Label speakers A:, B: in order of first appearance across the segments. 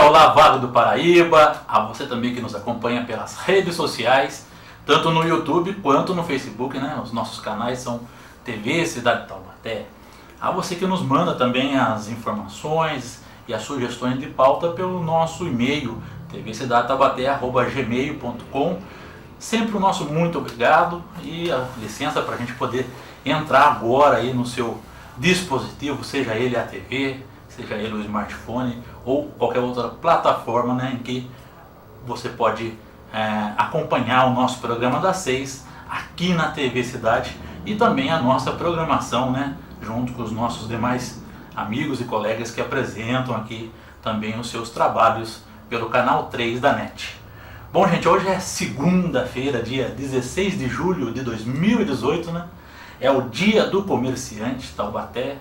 A: olá, Vale do Paraíba, a você também que nos acompanha pelas redes sociais, tanto no YouTube quanto no Facebook, né? Os nossos canais são TV Cidade de Taubaté. A você que nos manda também as informações e as sugestões de pauta pelo nosso e-mail, tvcidadeTaubaté@gmail.com. Sempre o nosso muito obrigado e a licença para a gente poder entrar agora aí no seu dispositivo, seja ele a TV, seja ele o smartphone ou qualquer outra plataforma, né, em que você pode acompanhar o nosso programa das 6 aqui na TV Cidade e também a nossa programação, né, junto com os nossos demais amigos e colegas que apresentam aqui também os seus trabalhos pelo canal 3 da NET. Bom, gente, hoje é segunda-feira, dia 16 de julho de 2018, né? É o Dia do Comerciante Taubaté.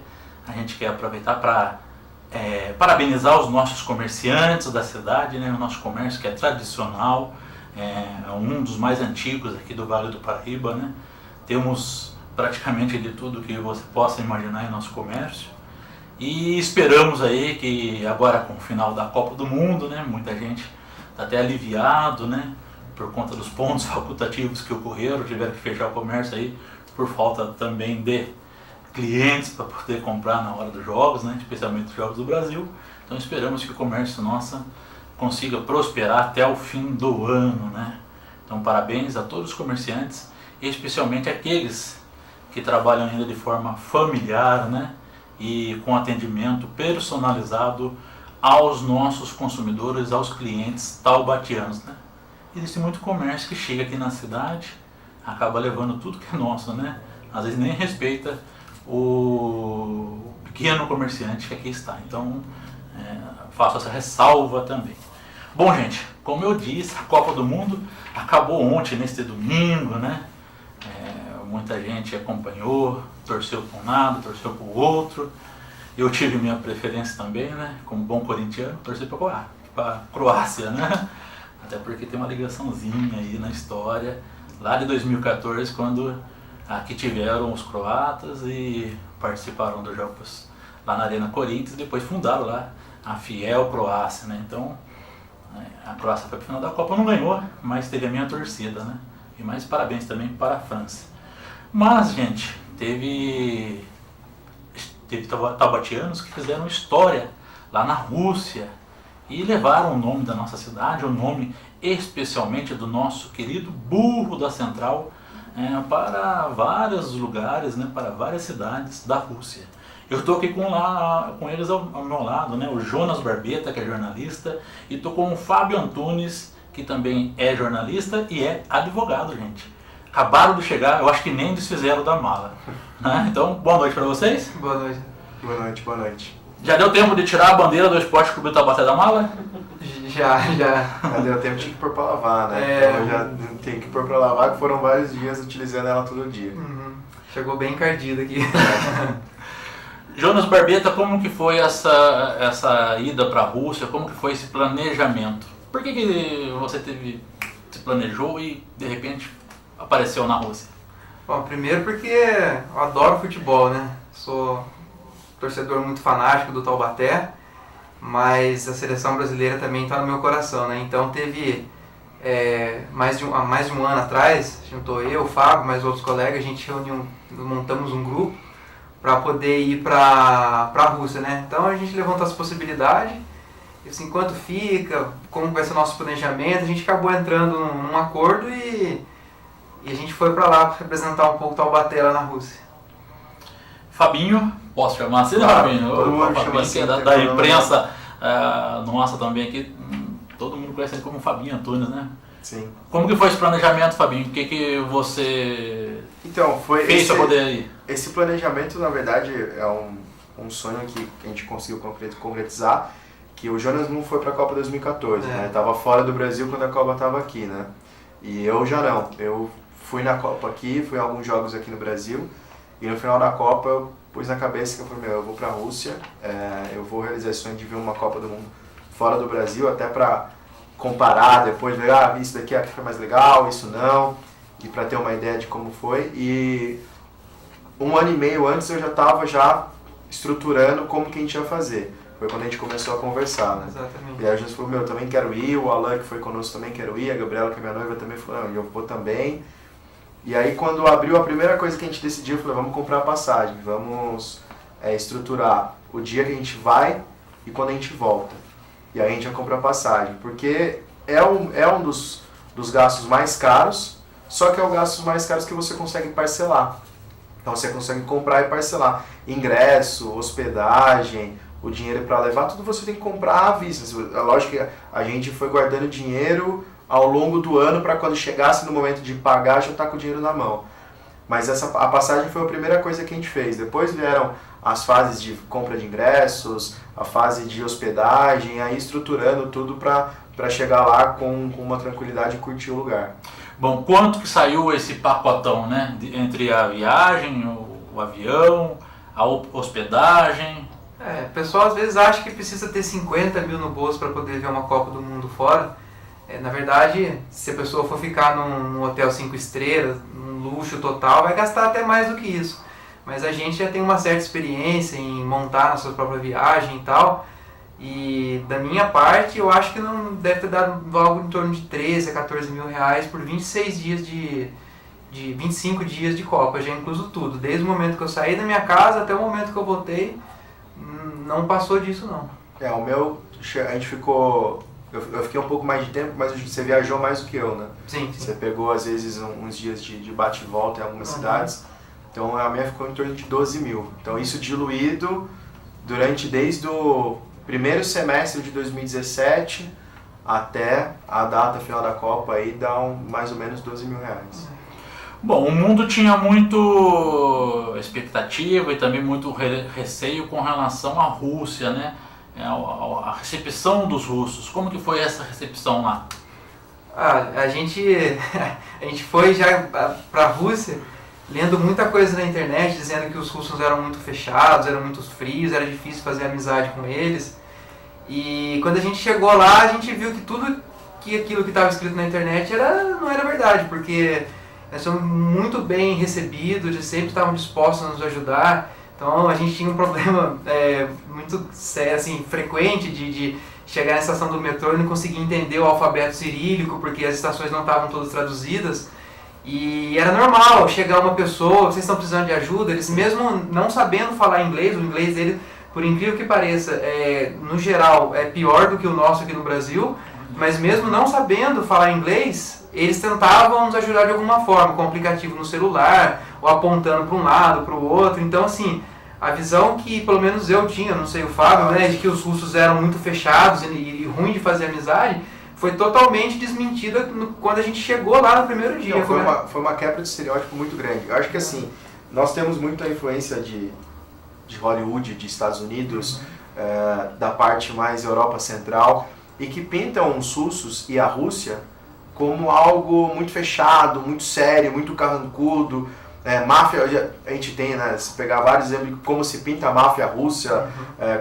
A: A gente quer aproveitar para parabenizar os nossos comerciantes da cidade, né? O nosso comércio que é tradicional, é um dos mais antigos aqui do Vale do Paraíba, né? Temos praticamente de tudo que você possa imaginar em nosso comércio. E esperamos aí que agora com o final da Copa do Mundo, né? Muita gente está até aliviado, né? Por conta dos pontos facultativos que ocorreram, tiveram que fechar o comércio aí por falta também de clientes para poder comprar na hora dos jogos, né? Especialmente os jogos do Brasil. Então esperamos que o comércio nosso consiga prosperar até o fim do ano, né? Então parabéns a todos os comerciantes, especialmente aqueles que trabalham ainda de forma familiar, né? E com atendimento personalizado aos nossos consumidores, aos clientes taubatianos, né? Existe muito comércio que chega aqui na cidade, acaba levando tudo que é nosso, né? Às vezes nem respeita o pequeno comerciante que aqui está. Então, faço essa ressalva também. Bom, gente, como eu disse, a Copa do Mundo acabou ontem, neste domingo, né? Muita gente acompanhou, torceu para um lado, torceu para o outro. Eu tive minha preferência também, né? Como bom corintiano, torci para a Croácia, né? Até porque tem uma ligaçãozinha aí na história, lá de 2014, quando aqui tiveram os croatas e participaram dos jogos lá na Arena Corinthians, e depois fundaram lá a Fiel Croácia, né? Então, a Croácia foi para o final da Copa, não ganhou, mas teve a minha torcida, né? E mais parabéns também para a França. Mas, gente, teve taubatianos que fizeram história lá na Rússia e levaram o nome da nossa cidade, o nome especialmente do nosso querido Burro da Central, para vários lugares, né, para várias cidades da Rússia. Eu estou aqui com eles ao meu lado, né, o Jonas Barbeta, que é jornalista, e estou com o Fábio Antunes, que também é jornalista e é advogado, gente. Acabaram de chegar, eu acho que nem desfizeram da mala. Né? Então, boa noite para vocês.
B: Boa noite.
C: Boa noite, boa noite.
A: Já deu tempo de tirar a bandeira do Esporte Clube Taubaté da mala?
B: Já.
C: Já deu tempo, tinha que pôr pra lavar, né? Então eu já tenho que pôr pra lavar, que foram vários dias utilizando ela todo dia.
B: Uhum. Chegou bem encardida aqui.
A: Jonas Barbeta, como que foi essa ida para a Rússia? Como que foi esse planejamento? Por que você se planejou e de repente apareceu na Rússia?
B: Bom, primeiro porque eu adoro futebol, né? Sou torcedor muito fanático do Taubaté, mas a seleção brasileira também está no meu coração, né? Então teve há mais de um ano atrás, juntou eu, o Fábio, mais outros colegas, a gente montamos um grupo para poder ir para a Rússia, né? Então a gente levantou as possibilidades, e assim, quanto fica, como vai ser o nosso planejamento, a gente acabou entrando num acordo e a gente foi para lá para representar um pouco o Taubaté lá na Rússia.
A: Fabinho, posso chamar assim,
C: claro,
A: Fabinho?
C: O
A: Fabinho
C: assim,
A: que é da imprensa nossa também aqui, todo mundo conhece ele como Fabinho Antunes, né?
C: Sim.
A: Como que foi esse planejamento, Fabinho? O que você fez para poder ir?
C: Esse planejamento, na verdade, é um sonho que a gente conseguiu concretizar, que o Jonas não foi para a Copa 2014, né? Estava fora do Brasil quando a Copa estava aqui, né? E eu já não. Eu fui na Copa aqui, fui a alguns jogos aqui no Brasil, e no final da Copa eu pus na cabeça que eu falei, eu vou para a Rússia, eu vou realizar esse sonho de ver uma Copa do Mundo fora do Brasil, até para comparar depois, ver, isso daqui foi mais legal, isso não, e para ter uma ideia de como foi. E um ano e meio antes eu já estava estruturando como que a gente ia fazer. Foi quando a gente começou a conversar, né?
B: Exatamente.
C: E aí a gente falou, eu também quero ir, o Alan que foi conosco também quero ir, a Gabriela que é minha noiva também falou, eu vou também. E aí quando abriu, a primeira coisa que a gente decidiu, eu falei, vamos comprar a passagem, vamos estruturar o dia que a gente vai e quando a gente volta. E aí a gente vai comprar a passagem, porque é um dos gastos mais caros, só que é o gasto mais caro que você consegue parcelar. Então você consegue comprar e parcelar. Ingresso, hospedagem, o dinheiro para levar, tudo você tem que comprar à vista. Lógico que a gente foi guardando dinheiro ao longo do ano para quando chegasse no momento de pagar já estar com o dinheiro na mão. Mas a passagem foi a primeira coisa que a gente fez. Depois vieram as fases de compra de ingressos, a fase de hospedagem, aí estruturando tudo para chegar lá com uma tranquilidade e curtir o lugar.
A: Bom, quanto que saiu esse pacotão, né? Entre a viagem, o avião, a hospedagem?
B: O pessoal às vezes acha que precisa ter 50 mil no bolso para poder ver uma Copa do Mundo fora. Na verdade, se a pessoa for ficar num hotel 5 estrelas, num luxo total, vai gastar até mais do que isso. Mas a gente já tem uma certa experiência em montar nossa própria viagem e tal. E da minha parte, eu acho que não deve ter dado algo em torno de 13 a 14 mil reais por 26 dias de 25 dias de Copa, já incluso tudo. Desde o momento que eu saí da minha casa até o momento que eu voltei, não passou disso não.
C: O meu, a gente ficou... Eu fiquei um pouco mais de tempo, mas você viajou mais do que eu, né?
B: Sim.
C: Você pegou, às vezes, uns dias de bate e volta em algumas cidades. Então, a minha ficou em torno de 12 mil. Então, isso diluído desde o primeiro semestre de 2017 até a data final da Copa, aí dá mais ou menos 12 mil reais.
A: Bom, o mundo tinha muito expectativa e também muito receio com relação à Rússia, né? A recepção dos russos. Como que foi essa recepção lá?
B: A gente foi já para a Rússia lendo muita coisa na internet, dizendo que os russos eram muito fechados, eram muito frios, era difícil fazer amizade com eles. E quando a gente chegou lá, a gente viu que tudo aquilo que estava escrito na internet não era verdade, porque nós somos muito bem recebidos, eles sempre estavam dispostos a nos ajudar. Então a gente tinha um problema muito sério, assim, frequente de chegar na estação do metrô e não conseguir entender o alfabeto cirílico, porque as estações não estavam todas traduzidas. E era normal chegar uma pessoa, vocês estão precisando de ajuda, eles mesmo não sabendo falar inglês, o inglês dele, por incrível que pareça, no geral é pior do que o nosso aqui no Brasil, mas mesmo não sabendo falar inglês, eles tentavam nos ajudar de alguma forma, com aplicativo no celular, ou apontando para um lado, para o outro. Então, assim, a visão que pelo menos eu tinha, não sei o Fábio, né, de que os russos eram muito fechados e ruim de fazer amizade, foi totalmente desmentida quando a gente chegou lá no primeiro dia.
C: Não, foi uma quebra de estereótipo muito grande. Eu acho que assim, nós temos muita influência de Hollywood, de Estados Unidos, da parte mais Europa Central, e que pintam os russos e a Rússia como algo muito fechado, muito sério, muito carrancudo. Máfia, a gente tem, né, se pegar vários exemplos de como se pinta a máfia russa,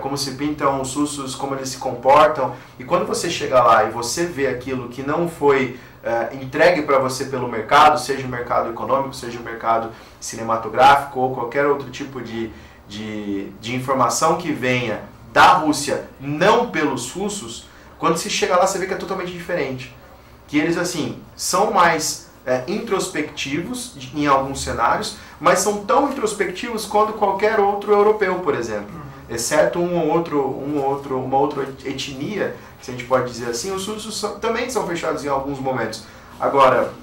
C: como se pintam os russos, como eles se comportam. E quando você chega lá e você vê aquilo que não foi entregue para você pelo mercado, seja o mercado econômico, seja o mercado cinematográfico ou qualquer outro tipo de informação que venha da Rússia, não pelos russos, quando você chega lá você vê que é totalmente diferente. Que eles, assim, são mais introspectivos em alguns cenários, mas são tão introspectivos quanto qualquer outro europeu, por exemplo. Exceto uma outra etnia, se a gente pode dizer assim, os russos também são fechados em alguns momentos. Agora,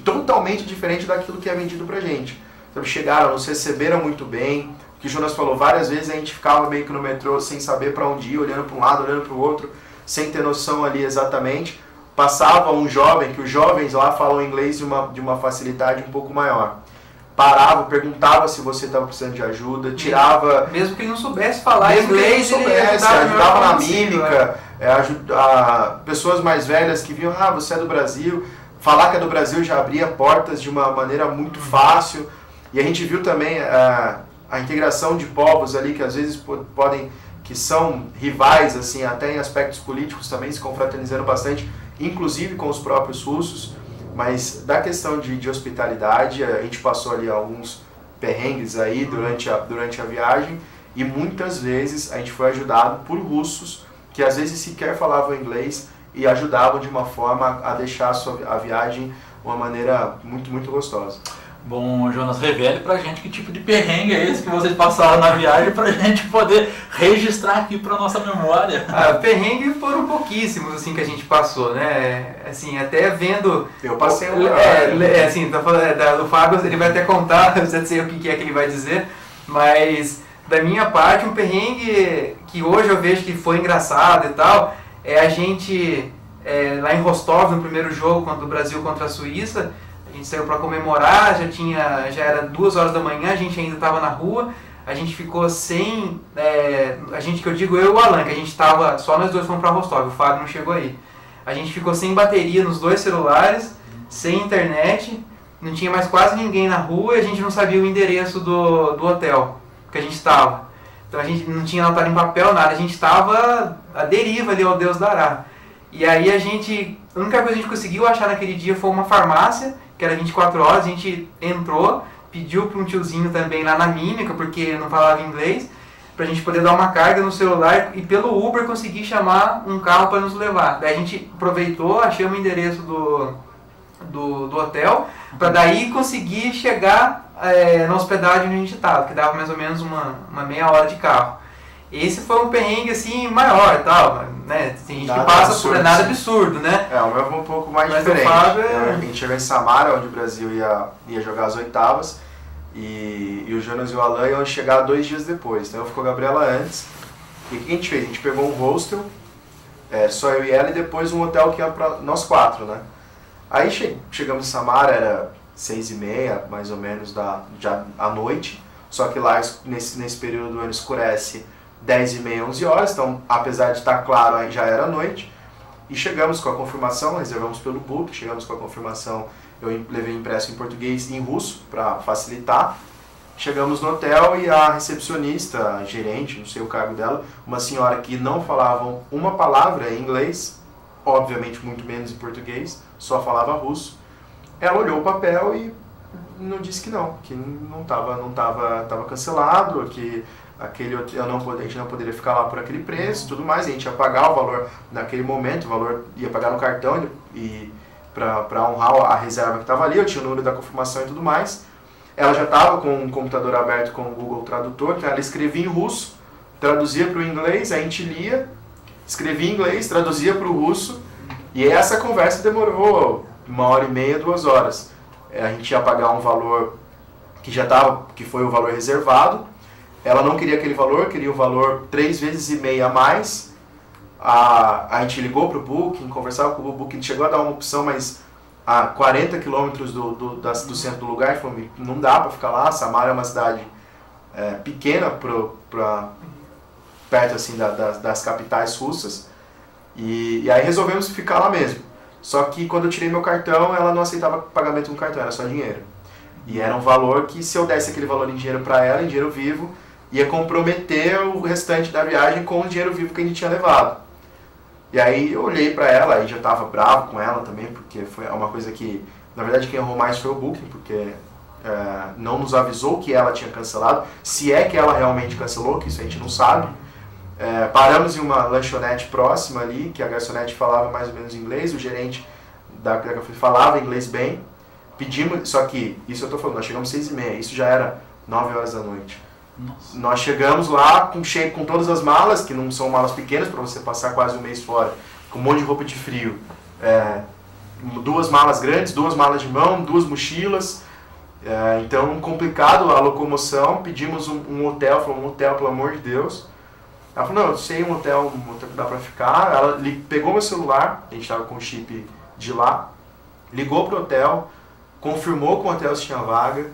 C: totalmente diferente daquilo que é vendido pra gente. Então, chegaram, nos receberam muito bem. O que o Jonas falou, várias vezes a gente ficava meio que no metrô sem saber para onde ir, olhando para um lado, olhando para o outro, sem ter noção ali exatamente. Passava um jovem, que os jovens lá falam inglês de uma facilidade um pouco maior. Parava, perguntava se você estava precisando de ajuda, tirava...
B: Mesmo que ele não soubesse falar inglês,
C: ele ajudava na mímica, pessoas mais velhas que viam, você é do Brasil, falar que é do Brasil já abria portas de uma maneira muito fácil. E a gente viu também a integração de povos ali que às vezes que são rivais, assim, até em aspectos políticos também, se confraternizando bastante, inclusive com os próprios russos, mas da questão de hospitalidade, a gente passou ali alguns perrengues aí durante a viagem, E muitas vezes a gente foi ajudado por russos que às vezes sequer falavam inglês e ajudavam de uma forma a deixar a viagem de uma maneira muito, muito gostosa.
A: Bom, Jonas, revele pra gente que tipo de perrengue é esse que vocês passaram na viagem pra gente poder registrar aqui pra nossa memória.
B: Perrengue foram pouquíssimos, assim, que a gente passou, né? Assim, até vendo...
C: Eu passei
B: assim, tá falando, o Fábio, ele vai até contar, eu não sei o que é que ele vai dizer, mas da minha parte, um perrengue que hoje eu vejo que foi engraçado e tal, é a gente, lá em Rostov, no primeiro jogo do Brasil contra a Suíça, a gente saiu para comemorar, já era 2 horas da manhã, a gente ainda estava na rua, a gente ficou sem, a gente, que eu digo eu e o Alan, que a gente estava, só nós dois fomos para Rostov, o Fábio não chegou aí. A gente ficou sem bateria nos 2 celulares, sem internet, não tinha mais quase ninguém na rua e a gente não sabia o endereço do hotel que a gente estava. Então a gente não tinha anotado em papel nada, a gente estava à deriva ali, ao Deus dará. E aí a única coisa que a gente conseguiu achar naquele dia foi uma farmácia, que era 24 horas, a gente entrou, pediu para um tiozinho também lá na mímica, porque não falava inglês, para a gente poder dar uma carga no celular e pelo Uber conseguir chamar um carro para nos levar. Daí a gente aproveitou, achamos o endereço do hotel, para daí conseguir chegar na hospedagem onde a gente estava, que dava mais ou menos uma meia hora de carro. Esse foi um perrengue assim maior e tal, né? Tem gente que passa por nada absurdo, né?
C: O meu foi um pouco mais diferente. A gente chegou em Samara, onde o Brasil ia jogar as oitavas, e o Jonas e o Alan iam chegar 2 dias depois. Então ficou a Gabriela antes. E o que a gente fez? A gente pegou um hostel, só eu e ela, e depois um hotel que ia para nós 4, né? Aí chegamos em Samara, era 6h30, mais ou menos, já à noite. Só que lá, nesse período do ano, escurece 10h30, 11 horas, então apesar de estar claro, aí já era noite. E chegamos com a confirmação, reservamos pelo book, chegamos com a confirmação, eu levei impresso em português e em russo para facilitar. Chegamos no hotel e a recepcionista, a gerente, não sei o cargo dela, uma senhora que não falava uma palavra em inglês, obviamente muito menos em português, só falava russo. Ela olhou o papel e não disse que não estava cancelado, que aquele hotel a gente não poderia ficar lá por aquele preço, tudo mais. A gente ia pagar o valor naquele momento, o valor ia pagar no cartão e para honrar a reserva que estava ali. Eu tinha o número da confirmação e tudo mais. Ela já estava com o computador aberto com o Google Tradutor, então ela escrevia em russo, traduzia para o inglês, a gente lia, escrevia em inglês, traduzia para o russo, e essa conversa demorou 1h30, 2 horas. A gente ia pagar um valor que foi o valor reservado. Ela não queria aquele valor, queria o valor 3,5 vezes a mais. A gente ligou para o Booking, conversava com o Booking, chegou a dar uma opção, mas a 40 quilômetros do centro do lugar, falou, não dá para ficar lá. Samara é uma cidade pequena, perto assim, das capitais russas, e aí resolvemos ficar lá mesmo. Só que quando eu tirei meu cartão, ela não aceitava pagamento no cartão, era só dinheiro. E era um valor que, se eu desse aquele valor em dinheiro para ela, em dinheiro vivo, ia comprometer o restante da viagem com o dinheiro vivo que a gente tinha levado. E aí eu olhei para ela, e já estava bravo com ela também, porque foi uma coisa que, na verdade, quem errou mais foi o Booking, porque não nos avisou que ela tinha cancelado, se é que ela realmente cancelou, que isso a gente não sabe. Paramos em uma lanchonete próxima ali, que a garçonete falava mais ou menos inglês, o gerente da café falava inglês bem. Pedimos, só que, isso eu estou falando, nós chegamos 6h30, isso já era 9 horas da noite. Nossa. Nós chegamos lá com todas as malas, que não são malas pequenas para você passar quase um mês fora, com um monte de roupa de frio. 2 malas grandes, 2 malas de mão, 2 mochilas. Então, complicado a locomoção. Pedimos um hotel, falou, um hotel, pelo amor de Deus. Ela falou, não, eu sei um hotel que dá para ficar. Ela pegou meu celular, a gente estava com o chip de lá, ligou pro hotel, confirmou com o hotel se tinha vaga,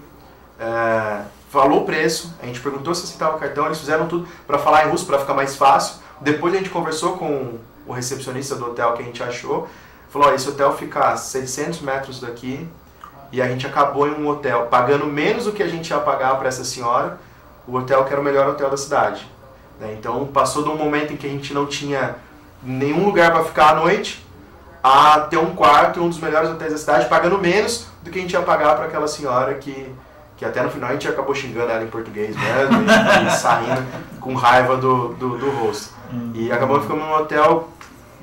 C: falou o preço, a gente perguntou se aceitava o cartão, eles fizeram tudo para falar em russo, para ficar mais fácil. Depois a gente conversou com o recepcionista do hotel que a gente achou, falou, esse hotel fica a 600 metros daqui, e a gente acabou em um hotel pagando menos do que a gente ia pagar para essa senhora, o hotel que era o melhor hotel da cidade. Então passou de um momento em que a gente não tinha nenhum lugar para ficar à noite, a ter um quarto em um dos melhores hotéis da cidade, pagando menos do que a gente ia pagar para aquela senhora que que até no final a gente acabou xingando ela em português mesmo, e saindo com raiva do rosto. E acabou ficando num hotel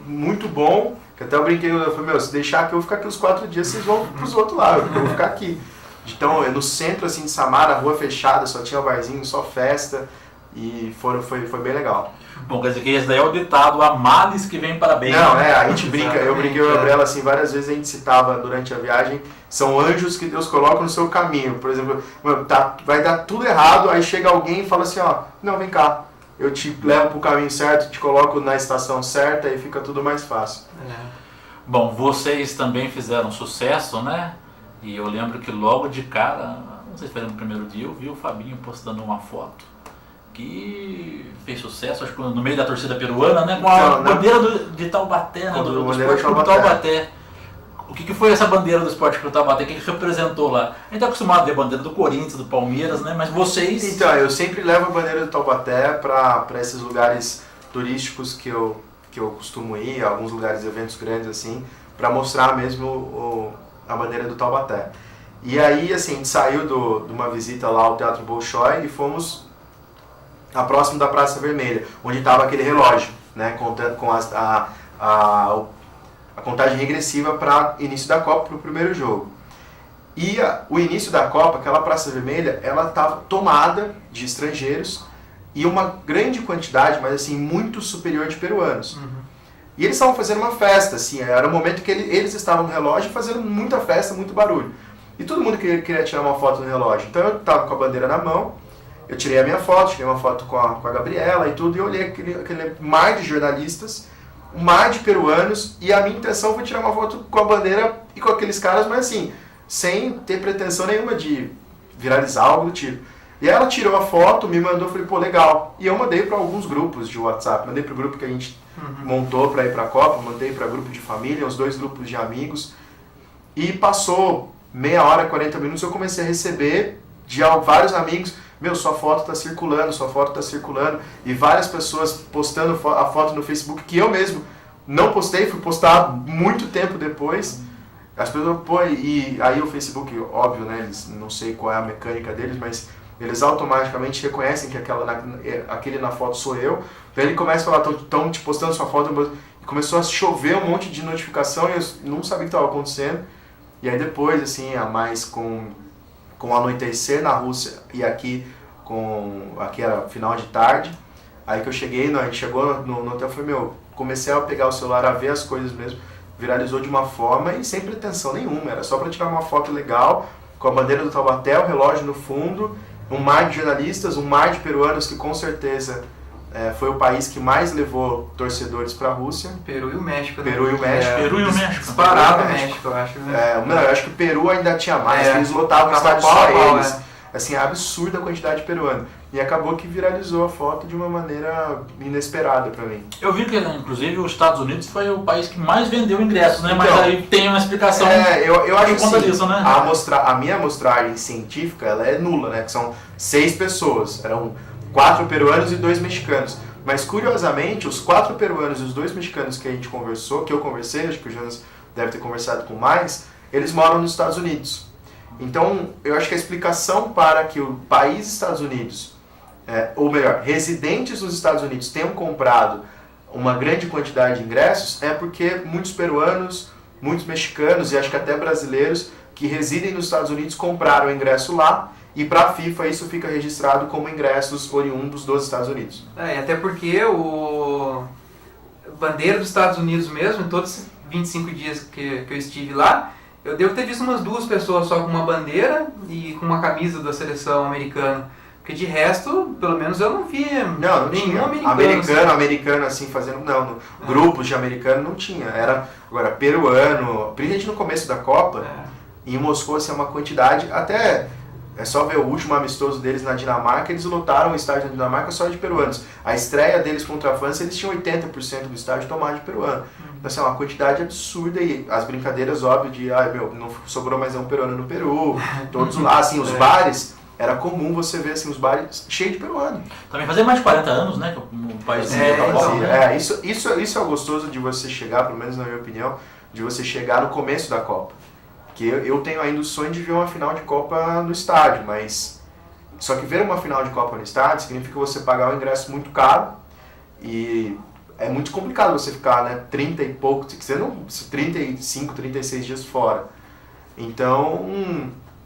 C: muito bom, que até eu brinquei, eu falei, meu, se deixar aqui, eu vou ficar aqui os 4 dias, vocês vão pros outros lados, eu vou ficar aqui. Então, no centro assim, de Samara, rua fechada, só tinha barzinho, só festa, e foi bem legal.
A: Bom, quer dizer que esse daí é o ditado, há males que vem para bem.
C: Não, a gente brinca, eu brinquei com a Gabriela assim, várias vezes a gente citava durante a viagem, são anjos que Deus coloca no seu caminho. Por exemplo, vai dar tudo errado, aí chega alguém e fala assim, ó, não, vem cá, eu te levo pro caminho certo, te coloco na estação certa e fica tudo mais fácil.
A: Bom, vocês também fizeram sucesso, né? E eu lembro que logo de cara, não sei se foi no primeiro dia, eu vi o Fabinho postando uma foto que fez sucesso, acho que no meio da torcida peruana, né? Com a bandeira de Taubaté, né? Do Esporte Clube Taubaté. O que foi essa bandeira do Esporte Clube Taubaté? O que representou lá? A gente está acostumado a ver a bandeira do Corinthians, do Palmeiras, né? Mas vocês...
C: Então, eu sempre levo a bandeira do Taubaté para esses lugares turísticos que eu costumo ir, alguns lugares, eventos grandes assim, para mostrar mesmo a bandeira do Taubaté. E aí, assim, a gente saiu de uma visita lá ao Teatro Bolshoi e fomos próximo da Praça Vermelha, onde estava aquele relógio, né, contando com a contagem regressiva para início da Copa, para o primeiro jogo. E o início da Copa, aquela Praça Vermelha, ela estava tomada de estrangeiros e uma grande quantidade, mas assim, muito superior de peruanos. E eles estavam fazendo uma festa, assim, era o momento que eles estavam no relógio fazendo muita festa, muito barulho. E todo mundo queria tirar uma foto no relógio. Então eu estava com a bandeira na mão, eu tirei a minha foto, tirei uma foto com a Gabriela e tudo, e eu olhei aquele mar de jornalistas, um mar de peruanos, e a minha intenção foi tirar uma foto com a bandeira e com aqueles caras, mas assim, sem ter pretensão nenhuma de viralizar algo do tipo. E ela tirou a foto, me mandou, falei, pô, legal. E eu mandei para alguns grupos de WhatsApp, mandei para o grupo que a gente montou para ir para a Copa, mandei para grupo de família, uns 2 grupos de amigos, e passou meia hora, 40 minutos, eu comecei a receber de vários amigos, meu, sua foto está circulando, e várias pessoas postando a foto no Facebook, que eu mesmo não postei, fui postar muito tempo depois. As pessoas, pô, e aí o Facebook, óbvio, né, eles, não sei qual é a mecânica deles, mas eles automaticamente reconhecem que aquele na foto sou eu. Daí ele começa a falar, estão te postando sua foto, e começou a chover um monte de notificação, e eu não sabia o que estava acontecendo. E aí depois, assim, mais com o anoitecer na Rússia e aqui era final de tarde, aí que eu cheguei, a gente chegou no hotel, falei, meu, comecei a pegar o celular, a ver as coisas mesmo, viralizou de uma forma e sem pretensão nenhuma, era só para tirar uma foto legal, com a bandeira do Taubaté, o relógio no fundo, um mar de jornalistas, um mar de peruanos que com certeza foi o país que mais levou torcedores para a Rússia.
B: Peru e o México. Né?
A: Peru e o México.
B: Disparado o México, eu acho. Né?
C: Não, eu acho que o Peru ainda tinha mais, eles lotavam o estádio só eles. Assim, absurda a quantidade de peruano. E acabou que viralizou a foto de uma maneira inesperada para mim.
A: Eu vi que, inclusive, os Estados Unidos foi o país que mais vendeu ingressos, né? Então, mas aí tem uma explicação
C: eu acho
A: por conta disso, né?
C: A minha amostragem científica, ela é nula, né? Que são 6 pessoas. Eram 4 peruanos e 2 mexicanos. Mas, curiosamente, os 4 peruanos e os 2 mexicanos que eu conversei, acho que o Jonas deve ter conversado com mais, eles moram nos Estados Unidos. Então, eu acho que a explicação para que o país Estados Unidos, ou melhor, residentes nos Estados Unidos tenham comprado uma grande quantidade de ingressos é porque muitos peruanos, muitos mexicanos e acho que até brasileiros que residem nos Estados Unidos compraram o ingresso lá e para a FIFA isso fica registrado como ingressos oriundos dos Estados Unidos.
B: E até porque a bandeira dos Estados Unidos mesmo, em todos esses 25 dias que eu estive lá, eu devo ter visto umas 2 pessoas só com uma bandeira e com uma camisa da seleção americana. Porque de resto, pelo menos eu não vi nenhum
C: americano assim fazendo, grupos de americano não tinha. Era agora peruano, principalmente no começo da Copa, em Moscou assim, uma quantidade, até é só ver o último amistoso deles na Dinamarca, eles lotaram o estádio na Dinamarca só de peruanos. A estreia deles contra a França, eles tinham 80% do estádio tomado de peruano. Então, assim, é uma quantidade absurda e as brincadeiras, óbvio, de, não sobrou mais um peruano no Peru, todos lá, assim, os bares, era comum você ver, assim, os bares cheios de peruano.
A: Também fazia mais de 40 anos, né, que o país
C: isso é o gostoso de você chegar, pelo menos na minha opinião, de você chegar no começo da Copa. Porque eu tenho ainda o sonho de ver uma final de Copa no estádio, mas só que ver uma final de Copa no estádio significa você pagar um ingresso muito caro e é muito complicado você ficar, né, 30 e pouco, 35, 36 dias fora. Então,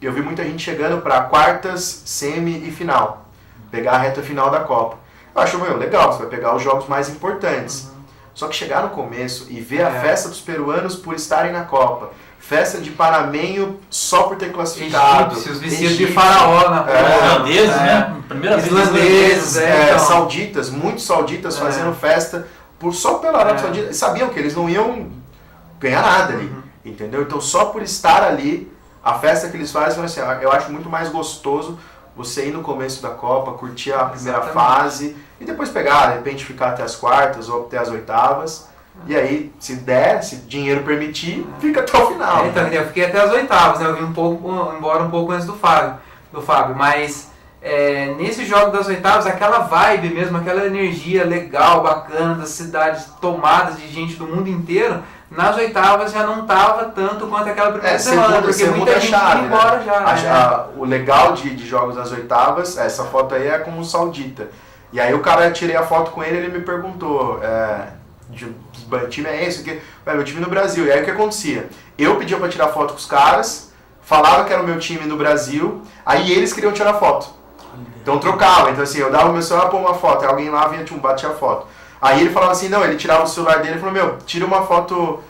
C: eu vi muita gente chegando para quartas, semi e final, pegar a reta final da Copa. Eu acho, legal, você vai pegar os jogos mais importantes. Só que chegar no começo e ver a festa dos peruanos por estarem na Copa, festa de panamenho só por ter classificado,
B: egípcios, vestidos de faraó na
A: islandeses, né? Primeira vez
B: islandeses, então.
C: sauditas, muitos sauditas fazendo festa só pela Arábia Saudita. Sabiam que eles não iam ganhar nada ali, entendeu? Então só por estar ali, a festa que eles fazem, assim, eu acho muito mais gostoso você ir no começo da Copa, curtir a primeira fase e depois pegar, de repente ficar até as quartas ou até as oitavas. E aí, se der, se dinheiro permitir, fica até o final.
B: Então, eu fiquei até as oitavas, né? Eu vim embora um pouco antes do Fábio. Mas nesse jogo das oitavas, aquela vibe mesmo, aquela energia legal, bacana, das cidades tomadas de gente do mundo inteiro, nas oitavas já não estava tanto quanto aquela primeira semana, porque muita gente ia embora já.
C: O legal de jogos das oitavas, essa foto aí é com o saudita. E aí o cara, eu tirei a foto com ele me perguntou, que time é esse? Meu time no Brasil. E aí o que acontecia? Eu pedia pra tirar foto com os caras, falava que era o meu time no Brasil, aí eles queriam tirar foto. Então trocava. Então assim, eu dava o meu celular pra uma foto, aí alguém lá vinha, batia a foto. Aí ele falava assim, não, ele tirava o celular dele e falou, tira uma foto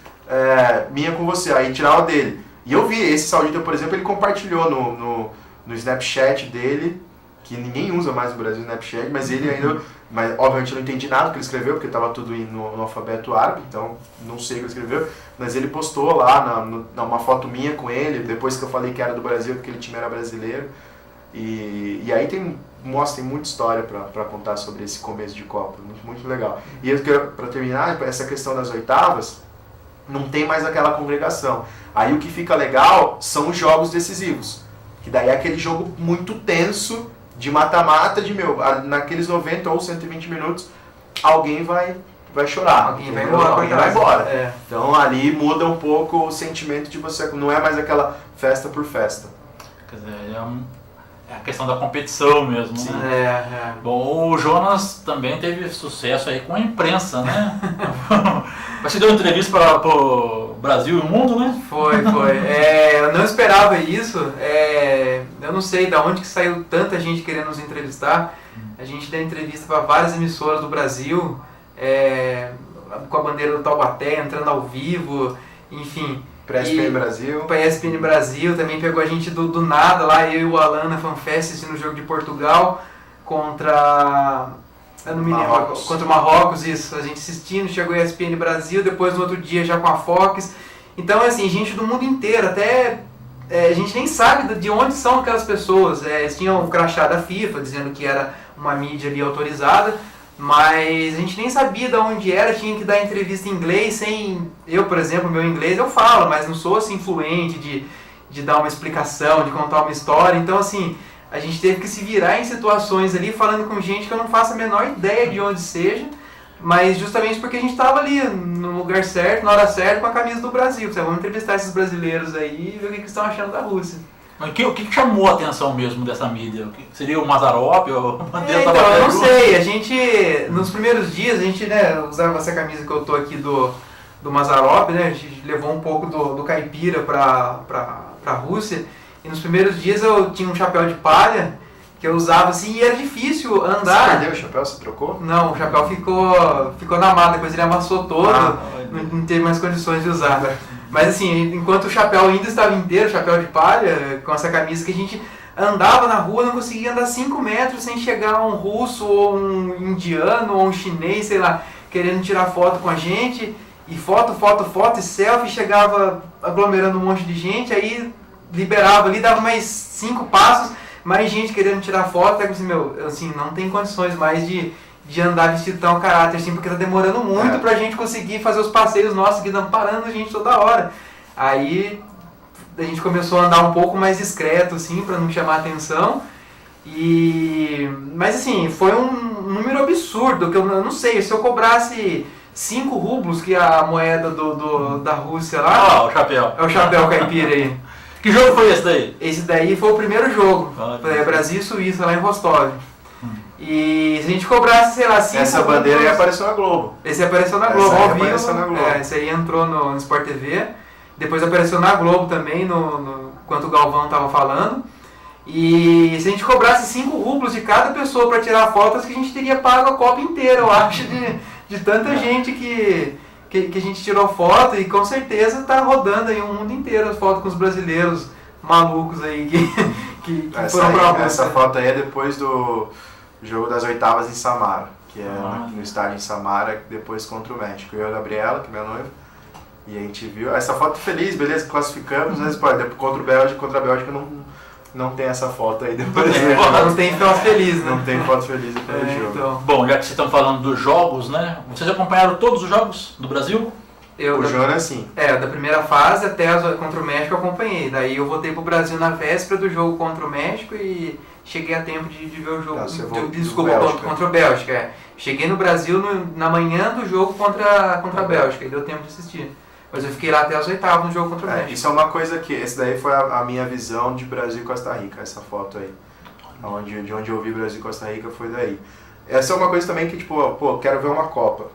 C: minha com você. Aí tirava dele. E eu vi, esse saudita, por exemplo, ele compartilhou no Snapchat dele, que ninguém usa mais no Brasil o Snapchat, mas ele ainda... Mas obviamente eu não entendi nada do que ele escreveu, porque estava tudo no alfabeto árabe, então não sei o que ele escreveu, mas ele postou lá uma foto minha com ele, depois que eu falei que era do Brasil, porque aquele time era brasileiro. E aí tem muita história para contar sobre esse começo de Copa, muito, muito legal. E para terminar, essa questão das oitavas, não tem mais aquela congregação. Aí o que fica legal são os jogos decisivos, que daí é aquele jogo muito tenso, de mata-mata, naqueles 90 ou 120 minutos, alguém vai chorar.
B: Alguém vai embora.
C: Então ali muda um pouco o sentimento de você, não é mais aquela festa por festa.
A: Quer dizer, é a questão da competição mesmo,
C: Sim.
A: né? Bom, o Jonas também teve sucesso aí com a imprensa, né? Você deu entrevista para o Brasil e o mundo, né?
B: Foi. Eu não esperava isso. Eu não sei de onde que saiu tanta gente querendo nos entrevistar. A gente deu entrevista para várias emissoras do Brasil, com a bandeira do Taubaté, entrando ao vivo, enfim.
C: Para a ESPN Brasil.
B: Para a ESPN Brasil, também pegou a gente do nada lá, eu e o Alan na FanFest assistindo o jogo de Portugal contra... Eu não me lembro, contra o Marrocos, isso. A gente assistindo, chegou a ESPN Brasil, depois no outro dia já com a Fox. Então, assim, gente do mundo inteiro, até... a gente nem sabe de onde são aquelas pessoas. Eles tinham o crachá da FIFA, dizendo que era uma mídia ali autorizada, mas a gente nem sabia de onde era, tinha que dar entrevista em inglês, sem... Eu, por exemplo, meu inglês eu falo, mas não sou assim fluente de dar uma explicação, de contar uma história. Então, assim, a gente teve que se virar em situações ali, falando com gente que eu não faço a menor ideia de onde seja, mas justamente porque a gente estava ali, no lugar certo, na hora certa, com a camisa do Brasil. Vamos entrevistar esses brasileiros aí e ver o que eles estão achando da Rússia.
A: Mas o que chamou a atenção mesmo dessa mídia? Seria o Mazarop ou
B: então, eu não sei. A gente, nos primeiros dias, a gente usava essa camisa que eu tô aqui do Mazarop, né? A gente levou um pouco do caipira pra Rússia. E nos primeiros dias eu tinha um chapéu de palha que eu usava assim e era difícil andar.
C: Você perdeu o chapéu? Você trocou?
B: Não, o chapéu ficou na mala, depois ele amassou todo, não teve mais condições de usar. Mas assim, enquanto o chapéu ainda estava inteiro, o chapéu de palha, com essa camisa que a gente andava na rua, não conseguia andar 5 metros sem chegar um russo ou um indiano ou um chinês, sei lá, querendo tirar foto com a gente. E foto e selfie, chegava aglomerando um monte de gente, aí liberava ali, dava mais 5 passos, mais gente querendo tirar foto, até que assim, não tem condições mais de andar vestido tão caráter assim, porque tá demorando muito pra gente conseguir fazer os passeios nossos, que estão parando a gente toda hora. Aí a gente começou a andar um pouco mais discreto, assim, pra não chamar atenção. Mas assim, foi um número absurdo, que eu não sei, se eu cobrasse 5 rublos, que é a moeda da Rússia lá...
A: o chapéu.
B: É o chapéu caipira aí.
A: Que jogo foi esse daí?
B: Esse daí foi o primeiro jogo.
A: Olha.
B: Brasil e Suíça, lá em Rostov. E se a gente cobrasse, sei lá, 5
C: Essa bandeira aí apareceu na Globo.
B: Esse apareceu na Globo, ao vivo. Esse aí entrou no Sport TV. Depois apareceu na Globo também, enquanto o Galvão estava falando. E se a gente cobrasse 5 rublos de cada pessoa para tirar fotos, que a gente teria pago a Copa inteira, eu acho, de tanta gente que a gente tirou foto, e com certeza tá rodando aí o mundo inteiro as fotos com os brasileiros malucos aí que foram pra Rússia.
C: Essa foto aí é depois do jogo das oitavas em Samara, que é no estádio em Samara, depois contra o México. Eu e a Gabriela, que é minha noiva, e a gente viu essa foto feliz, beleza, classificamos, né? Contra a Bélgica não tem essa foto aí depois do jogo.
B: Não tem foto feliz, né?
C: Não tem foto feliz depois do jogo.
B: Então.
A: Bom, já que vocês estão falando dos jogos, né? Vocês acompanharam todos os jogos do Brasil?
C: O Jonas, sim.
B: Da primeira fase até contra o México eu acompanhei. Daí eu voltei pro Brasil na véspera do jogo contra o México e cheguei a tempo de ver o jogo. Contra o Bélgica. Cheguei no Brasil na manhã do jogo contra a Bélgica e deu tempo de assistir. Mas eu fiquei lá até as oitavas no jogo contra o México.
C: Isso é uma coisa que... Esse daí foi a minha visão de Brasil e Costa Rica, essa foto aí. De onde eu vi Brasil e Costa Rica foi daí. Essa é uma coisa também que, tipo, quero ver uma Copa.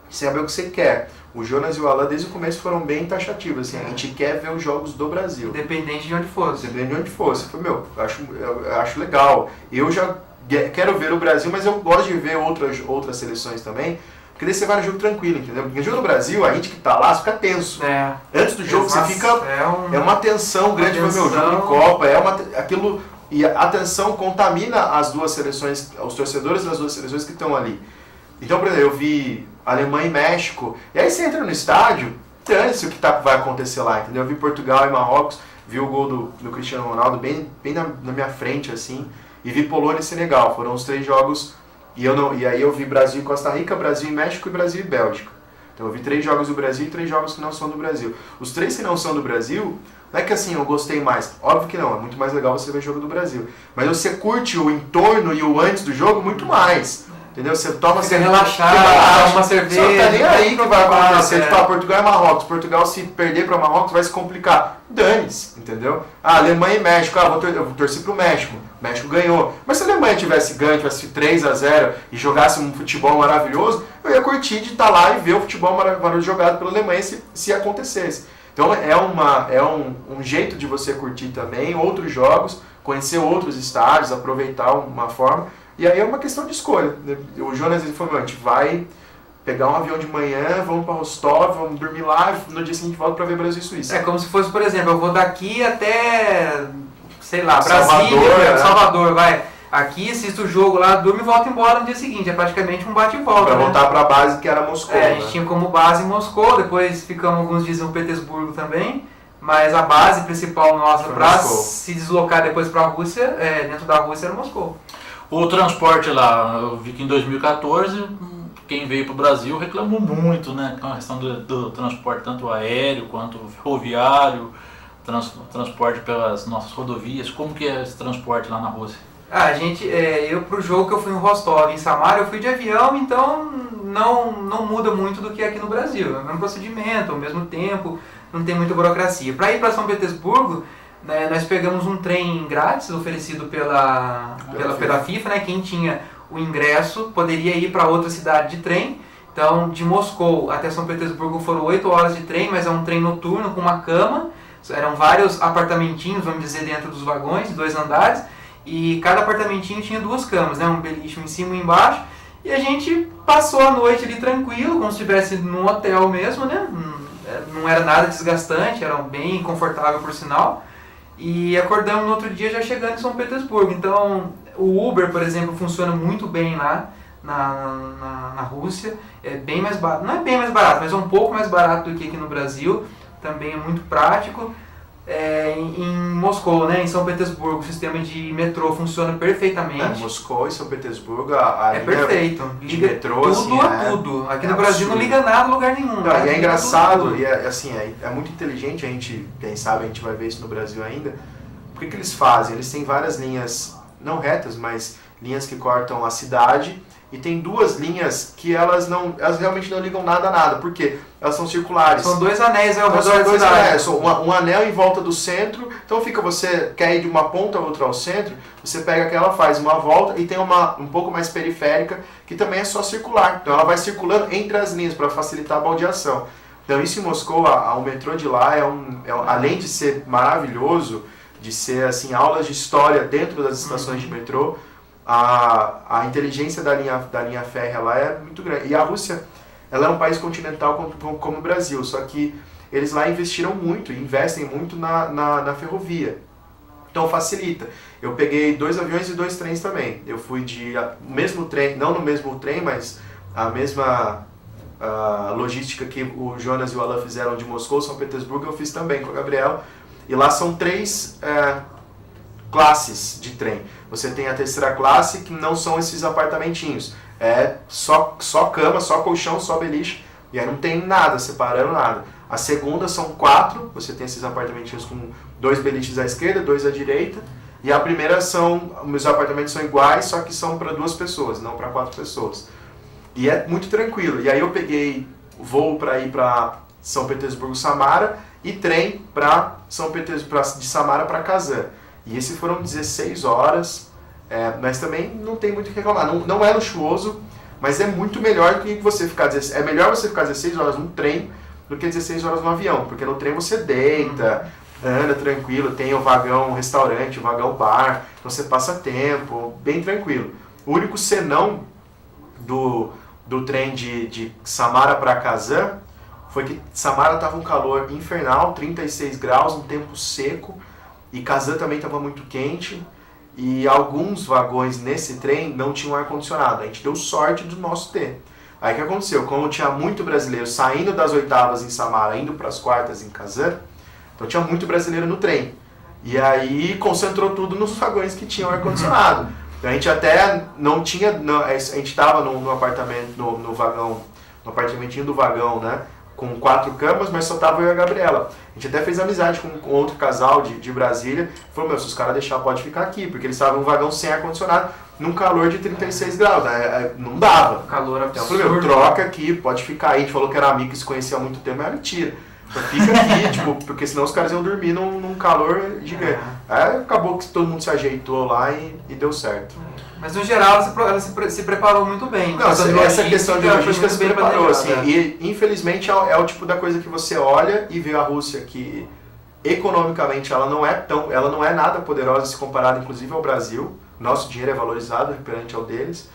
C: Saber o que você quer. O Jonas e o Alan desde o começo foram bem taxativos, assim, a gente quer ver os jogos do Brasil.
B: Independente de onde fosse.
C: Independente de onde fosse. Eu falei, eu acho legal. Eu já quero ver o Brasil, mas eu gosto de ver outras seleções também, porque daí você vai no jogo tranquilo, entendeu? Porque no jogo do Brasil, a gente que tá lá fica tenso. Antes do jogo você fica... É uma tensão grande, meu jogo de Copa, aquilo... E a tensão contamina as duas seleções, os torcedores das duas seleções que estão ali. Então, por exemplo, eu vi Alemanha e México, e aí você entra no estádio, dane-se o que vai acontecer lá, entendeu? Eu vi Portugal e Marrocos, vi o gol do Cristiano Ronaldo bem na minha frente, assim, e vi Polônia e Senegal, foram os 3 jogos, e aí eu vi Brasil e Costa Rica, Brasil e México e Brasil e Bélgica. Então eu vi 3 jogos do Brasil e 3 jogos que não são do Brasil. Os 3 que não são do Brasil, não é que assim eu gostei mais, óbvio que não, é muito mais legal você ver o jogo do Brasil, mas você curte o entorno e o antes do jogo muito mais. Entendeu? Você toma...
B: Fica relaxado, uma cerveja...
C: Você não tá nem aí que vai acontecer. Tipo, Portugal e Marrocos. Portugal, se perder para Marrocos, vai se complicar. Dane-se, entendeu? Alemanha e México. Eu torci pro México. O México ganhou. Mas se a Alemanha tivesse ganho, tivesse 3-0 e jogasse um futebol maravilhoso, eu ia curtir de estar lá e ver o futebol maravilhoso jogado pela Alemanha se acontecesse. Então é um jeito de você curtir também outros jogos, conhecer outros estádios, aproveitar uma forma... E aí é uma questão de escolha. O Jonas falou, a gente vai pegar um avião de manhã, vamos para Rostov, vamos dormir lá, no dia seguinte volta para ver Brasil e Suíça.
B: É como se fosse, por exemplo, eu vou daqui até, sei lá, Brasília, Salvador, vai. Aqui, assisto o jogo lá, durmo e volto embora no dia seguinte. É praticamente um bate e volta.
C: Para voltar para a base que era Moscou.
B: A gente tinha como base em Moscou, depois ficamos alguns dias em Petersburgo também. Mas a base principal nossa para se deslocar depois para a Rússia, dentro da Rússia, era Moscou.
A: O transporte lá, eu vi que em 2014, quem veio para o Brasil reclamou muito, né? Com a questão do transporte, tanto aéreo quanto ferroviário, transporte pelas nossas rodovias. Como que é esse transporte lá na Rússia?
B: Eu pro jogo que eu fui em Rostov, em Samara, eu fui de avião, então não muda muito do que aqui no Brasil. É o mesmo procedimento, ao mesmo tempo, não tem muita burocracia. Para ir para São Petersburgo, nós pegamos um trem grátis oferecido pela FIFA, né? Quem tinha o ingresso poderia ir para outra cidade de trem. Então, de Moscou até São Petersburgo foram 8 horas de trem, mas é um trem noturno com uma cama. Eram vários apartamentinhos, vamos dizer, dentro dos vagões, 2 andares. E cada apartamentinho tinha 2 camas, né? Um beliche em cima e embaixo. E a gente passou a noite ali tranquilo, como se estivesse num hotel mesmo, né? Não era nada desgastante, era bem confortável por sinal. E acordamos no outro dia já chegando em São Petersburgo. Então, o Uber, por exemplo, funciona muito bem lá na Rússia. É bem mais barato. Não é bem mais barato, mas é um pouco mais barato do que aqui no Brasil. Também é muito prático. Em Moscou, né, em São Petersburgo, o sistema de metrô funciona perfeitamente.
C: Moscou e São Petersburgo, a linha
B: perfeito.
C: De metrô,
B: tudo
C: assim,
B: a tudo. Aqui no Brasil não liga nada a lugar nenhum.
C: Não, e é engraçado, tudo. E é muito inteligente, a gente, quem sabe a gente vai ver isso no Brasil ainda. O que eles fazem? Eles têm várias linhas, não retas, mas linhas que cortam a cidade, e tem duas linhas que elas realmente não ligam nada a nada, porque elas são circulares.
B: São dois anéis ao redor da cidade.
C: Um anel em volta do centro, então você quer ir de uma ponta a outra ao centro, você pega aquela, faz uma volta e tem uma um pouco mais periférica, que também é só circular. Então ela vai circulando entre as linhas para facilitar a baldeação. Então isso em Moscou, o metrô de lá além de ser maravilhoso, de ser assim, aulas de história dentro das estações de metrô, a inteligência da linha férrea lá é muito grande. E a Rússia, ela é um país continental como o Brasil, só que eles lá investiram muito, e investem muito na ferrovia. Então facilita. Eu peguei 2 aviões e 2 trens também. Eu fui mesmo trem, não no mesmo trem, mas a mesma logística que o Jonas e o Alan fizeram de Moscou, São Petersburgo, eu fiz também com a Gabriela. E lá são 3 classes de trem. Você tem a terceira classe, que não são esses apartamentinhos. É só cama, só colchão, só beliche. E aí não tem nada, separando nada. A segunda são 4, você tem esses apartamentinhos com 2 beliches à esquerda, 2 à direita. E a primeira os apartamentos são iguais, só que são para 2 pessoas, não para 4 pessoas. E é muito tranquilo. E aí eu peguei voo para ir para São Petersburgo-Samara e trem de Samara para Kazan. E esses foram 16 horas, mas também não tem muito o que reclamar. Não é luxuoso, mas é muito melhor do que você ficar... É melhor você ficar 16 horas num trem do que 16 horas no avião, porque no trem você deita, anda tranquilo, tem o vagão restaurante, o vagão bar, então você passa tempo, bem tranquilo. O único senão do trem de Samara para Kazan foi que Samara estava um calor infernal, 36 graus, um tempo seco, e Kazan também estava muito quente, e alguns vagões nesse trem não tinham ar-condicionado. A gente deu sorte do nosso ter. Aí o que aconteceu? Como tinha muito brasileiro saindo das oitavas em Samara, indo para as quartas em Kazan, então tinha muito brasileiro no trem. E aí concentrou tudo nos vagões que tinham ar-condicionado. Então a gente até não tinha... a gente estava no apartamento, no vagão, no apartamentinho do vagão, né? Com 4 camas, mas só tava eu e a Gabriela. A gente até fez amizade com outro casal de Brasília. Falou, se os caras deixar, pode ficar aqui. Porque eles estavam num vagão sem ar-condicionado, num calor de 36 graus. Né? Não dava.
B: Calor absurdo.
C: Então eu falei, troca aqui, pode ficar aí. A gente falou que era amigo, que se conhecia há muito tempo, mas era mentira. Então fica aqui, porque senão os caras iam dormir num calor gigante. Aí acabou que todo mundo se ajeitou lá e deu certo.
B: Mas no geral ela se preparou muito bem.
C: Não, essa questão de logística se preparou, assim, e infelizmente é o tipo da coisa que você olha e vê a Rússia que economicamente ela não é nada poderosa se comparada inclusive ao Brasil. Nosso dinheiro é valorizado perante ao deles.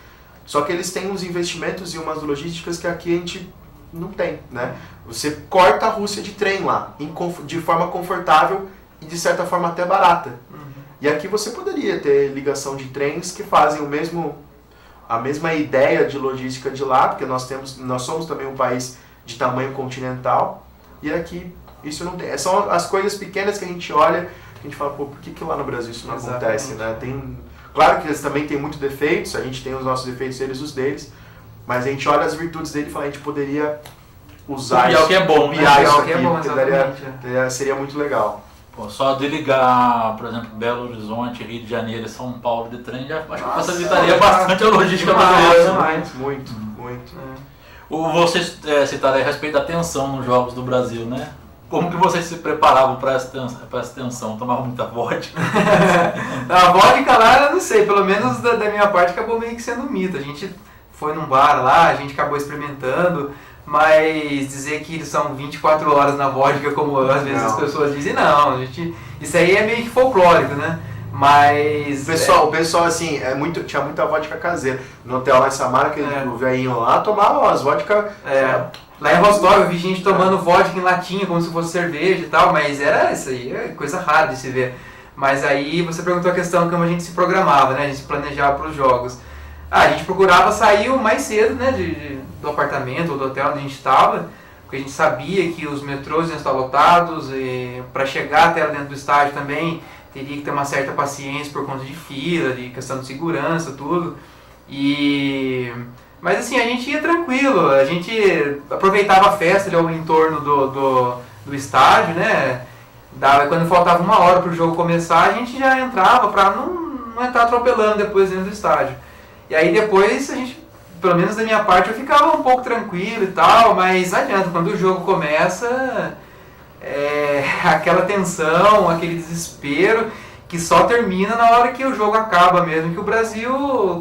C: Só que eles têm uns investimentos e umas logísticas que aqui a gente não tem, né? Você corta a Rússia de trem lá, de forma confortável e de certa forma até barata. E aqui você poderia ter ligação de trens que fazem a mesma ideia de logística de lá, porque nós somos também um país de tamanho continental, e aqui isso não tem. São as coisas pequenas que a gente olha, a gente fala, por que lá no Brasil isso não acontece, né? Claro que eles também têm muitos defeitos, a gente tem os nossos defeitos, eles os deles, mas a gente olha as virtudes dele e fala, a gente poderia usar
A: isso. Que é bom,
C: né? Isso aqui, seria muito legal.
A: Pô, só de ligar, por exemplo, Belo Horizonte, Rio de Janeiro e São Paulo de trem, já acho que facilitaria bastante a logística brasileira.
C: Muito.
A: Vocês citaram a respeito da tensão nos jogos do Brasil, né? Como que vocês se preparavam para essa tensão? Tomavam muita vodka?
B: A vodka lá, eu não sei, pelo menos da minha parte acabou meio que sendo um mito. A gente foi num bar lá, a gente acabou experimentando, mas dizer que são 24 horas na vodka, como às vezes as pessoas dizem, não, isso aí é meio que folclórico, né? Mas...
C: O pessoal assim, tinha muita vodka caseira. No hotel lá em Samara, o velhinho lá tomava as vodka...
B: Lá em Rostov eu vi gente tomando vodka em latinha, como se fosse cerveja e tal, mas isso aí é coisa rara de se ver. Mas aí você perguntou a questão como a gente se programava, né? A gente se planejava para os jogos. A gente procurava sair o mais cedo, né, do apartamento ou do hotel onde a gente estava, porque a gente sabia que os metrôs iam estar lotados e para chegar até lá dentro do estádio também teria que ter uma certa paciência por conta de fila, de questão de segurança, tudo. Mas assim, a gente ia tranquilo, a gente aproveitava a festa ali ao entorno do estádio, né? Quando faltava 1 hora para o jogo começar, a gente já entrava para não entrar atropelando depois dentro do estádio. E aí depois a gente pelo menos da minha parte, eu ficava um pouco tranquilo e tal, mas não adianta, quando o jogo começa, aquela tensão, aquele desespero, que só termina na hora que o jogo acaba mesmo, que o Brasil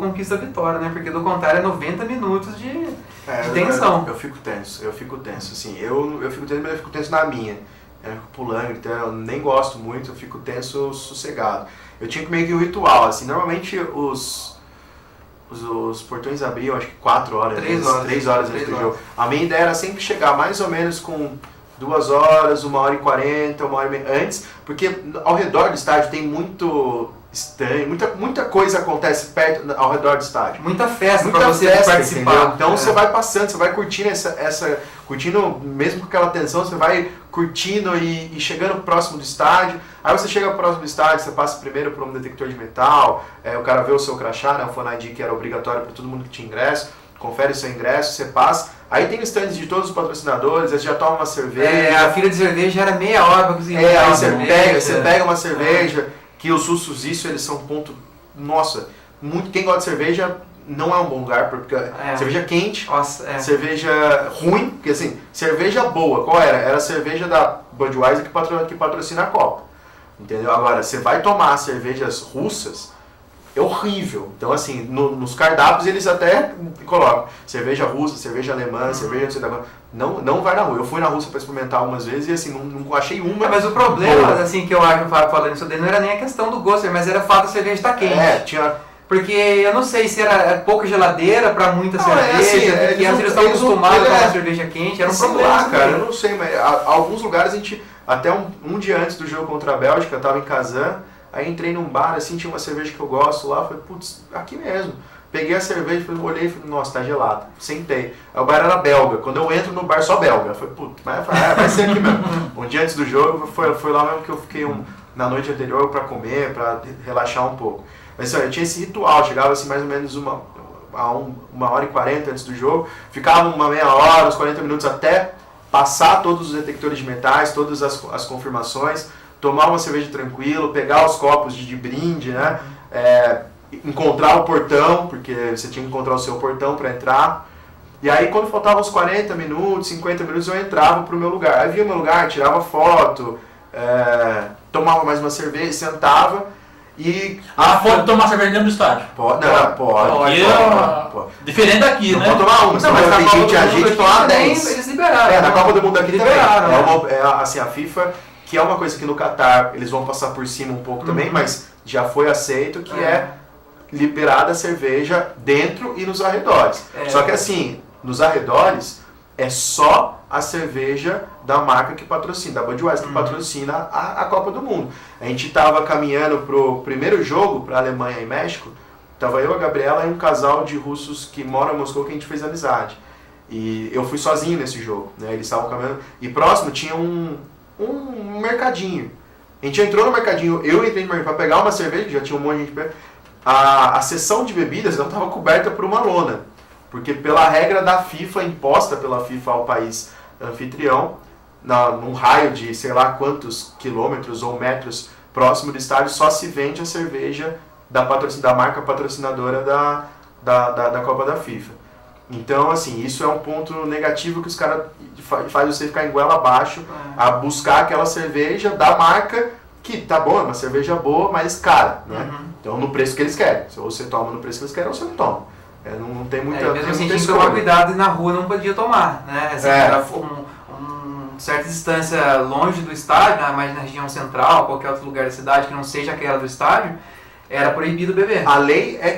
B: conquista a vitória, né? Porque do contrário é 90 minutos de tensão.
C: Eu fico tenso, assim, eu fico tenso, mas eu fico tenso na minha. Eu fico pulando, então eu nem gosto muito, eu fico tenso sossegado. Eu tinha meio que um ritual, assim, normalmente os portões abriam, acho que 4 horas, 3 horas antes do jogo. A minha ideia era sempre chegar mais ou menos com 2 horas, 1h40, 1h30 antes, porque ao redor do estádio tem muito estranho, muita coisa acontece perto, ao redor do estádio.
B: Muita festa para você participar.
C: Entendeu? Então você vai passando, você vai curtindo curtindo, mesmo com aquela tensão, você vai curtindo e chegando próximo do estádio. Aí você chega próximo do estádio, você passa primeiro por um detector de metal, o cara vê o seu crachá, né, o Fan ID, que era obrigatório para todo mundo que tinha ingresso, confere o seu ingresso, você passa. Aí tem stands de todos os patrocinadores, aí você já toma uma cerveja.
B: A fila de cerveja era meia hora para cozinhar.
C: Aí você pega uma cerveja, que os russos, eles são ponto... Nossa, quem gosta de cerveja não é um bom lugar, porque cerveja quente, cerveja ruim, porque assim, cerveja boa, qual era? Era a cerveja da Budweiser que patrocina a Copa, entendeu? Agora, você vai tomar cervejas russas, é horrível. Então assim, nos cardápios eles até colocam cerveja russa, cerveja alemã, cerveja não sei da... Não vai na rua. Eu fui na Rússia para experimentar algumas vezes e assim, não achei uma.
B: Mas o problema, assim, que eu acho, falando isso daí, não era nem a questão do gosto, mas era o fato da cerveja estar quente.
C: Tinha...
B: Porque eu não sei se era pouca geladeira para muita cerveja, porque eles estavam acostumados com a cerveja quente, era um problema.
C: Lá, cara, eu não sei, mas alguns lugares a gente, até um dia antes do jogo contra a Bélgica, eu tava em Kazan, aí entrei num bar, assim, tinha uma cerveja que eu gosto lá, falei, putz, aqui mesmo. Peguei a cerveja, olhei e falei, nossa, tá gelado. Sentei. Aí o bar era belga. Quando eu entro no bar, só belga. Eu falei, putz, vai ser aqui mesmo. Um dia antes do jogo, foi lá mesmo que eu fiquei na noite anterior pra comer, pra relaxar um pouco. Mas assim, eu tinha esse ritual, chegava assim mais ou menos 1h40 antes do jogo, ficava uma meia hora, uns 40 minutos até passar todos os detectores de metais, todas as confirmações, tomar uma cerveja tranquilo, pegar os copos de brinde, né? Encontrar o portão, porque você tinha que encontrar o seu portão para entrar. E aí quando faltavam uns 40 minutos, 50 minutos, eu entrava pro meu lugar. Aí via o meu lugar, tirava foto, tomava mais uma cerveja, sentava e...
A: pode tomar cerveja dentro do estádio?
C: Pode.
A: Diferente daqui, né?
C: Não pode tomar uma,
B: mas na
C: a gente toma 10.
B: Eles liberaram.
C: Na Copa do Mundo aqui
B: liberaram,
C: também. Assim, a FIFA, que é uma coisa que no Catar eles vão passar por cima um pouco também, mas já foi aceito que é liberada a cerveja dentro e nos arredores. Só que assim, nos arredores é só a cerveja da marca que patrocina, da Budweiser, que patrocina a Copa do Mundo. A gente estava caminhando pro primeiro jogo, para Alemanha e México, tava eu, a Gabriela e um casal de russos que moram em Moscou que a gente fez amizade. E eu fui sozinho nesse jogo, né? Eles estavam caminhando e próximo tinha um mercadinho. A gente entrou no mercadinho, eu entrei no mercadinho para pegar uma cerveja, já tinha um monte de gente perto. A seção de bebidas não estava coberta por uma lona, porque pela regra da FIFA, imposta pela FIFA ao país anfitrião, num raio de sei lá quantos quilômetros ou metros próximo do estádio, só se vende a cerveja da marca patrocinadora da Copa da FIFA. Então, assim, isso é um ponto negativo que os caras faz você ficar em goela abaixo a buscar aquela cerveja da marca que, tá bom, é uma cerveja boa, mas cara, né? Então, no preço que eles querem. Ou você toma no preço que eles querem ou você não toma. Não tem muita
B: mesmo assim, tinha que tomar cuidado e na rua não podia tomar, né? Assim, era certa distância longe do estádio, mais na região central, qualquer outro lugar da cidade que não seja aquela do estádio, era proibido beber.
C: A lei é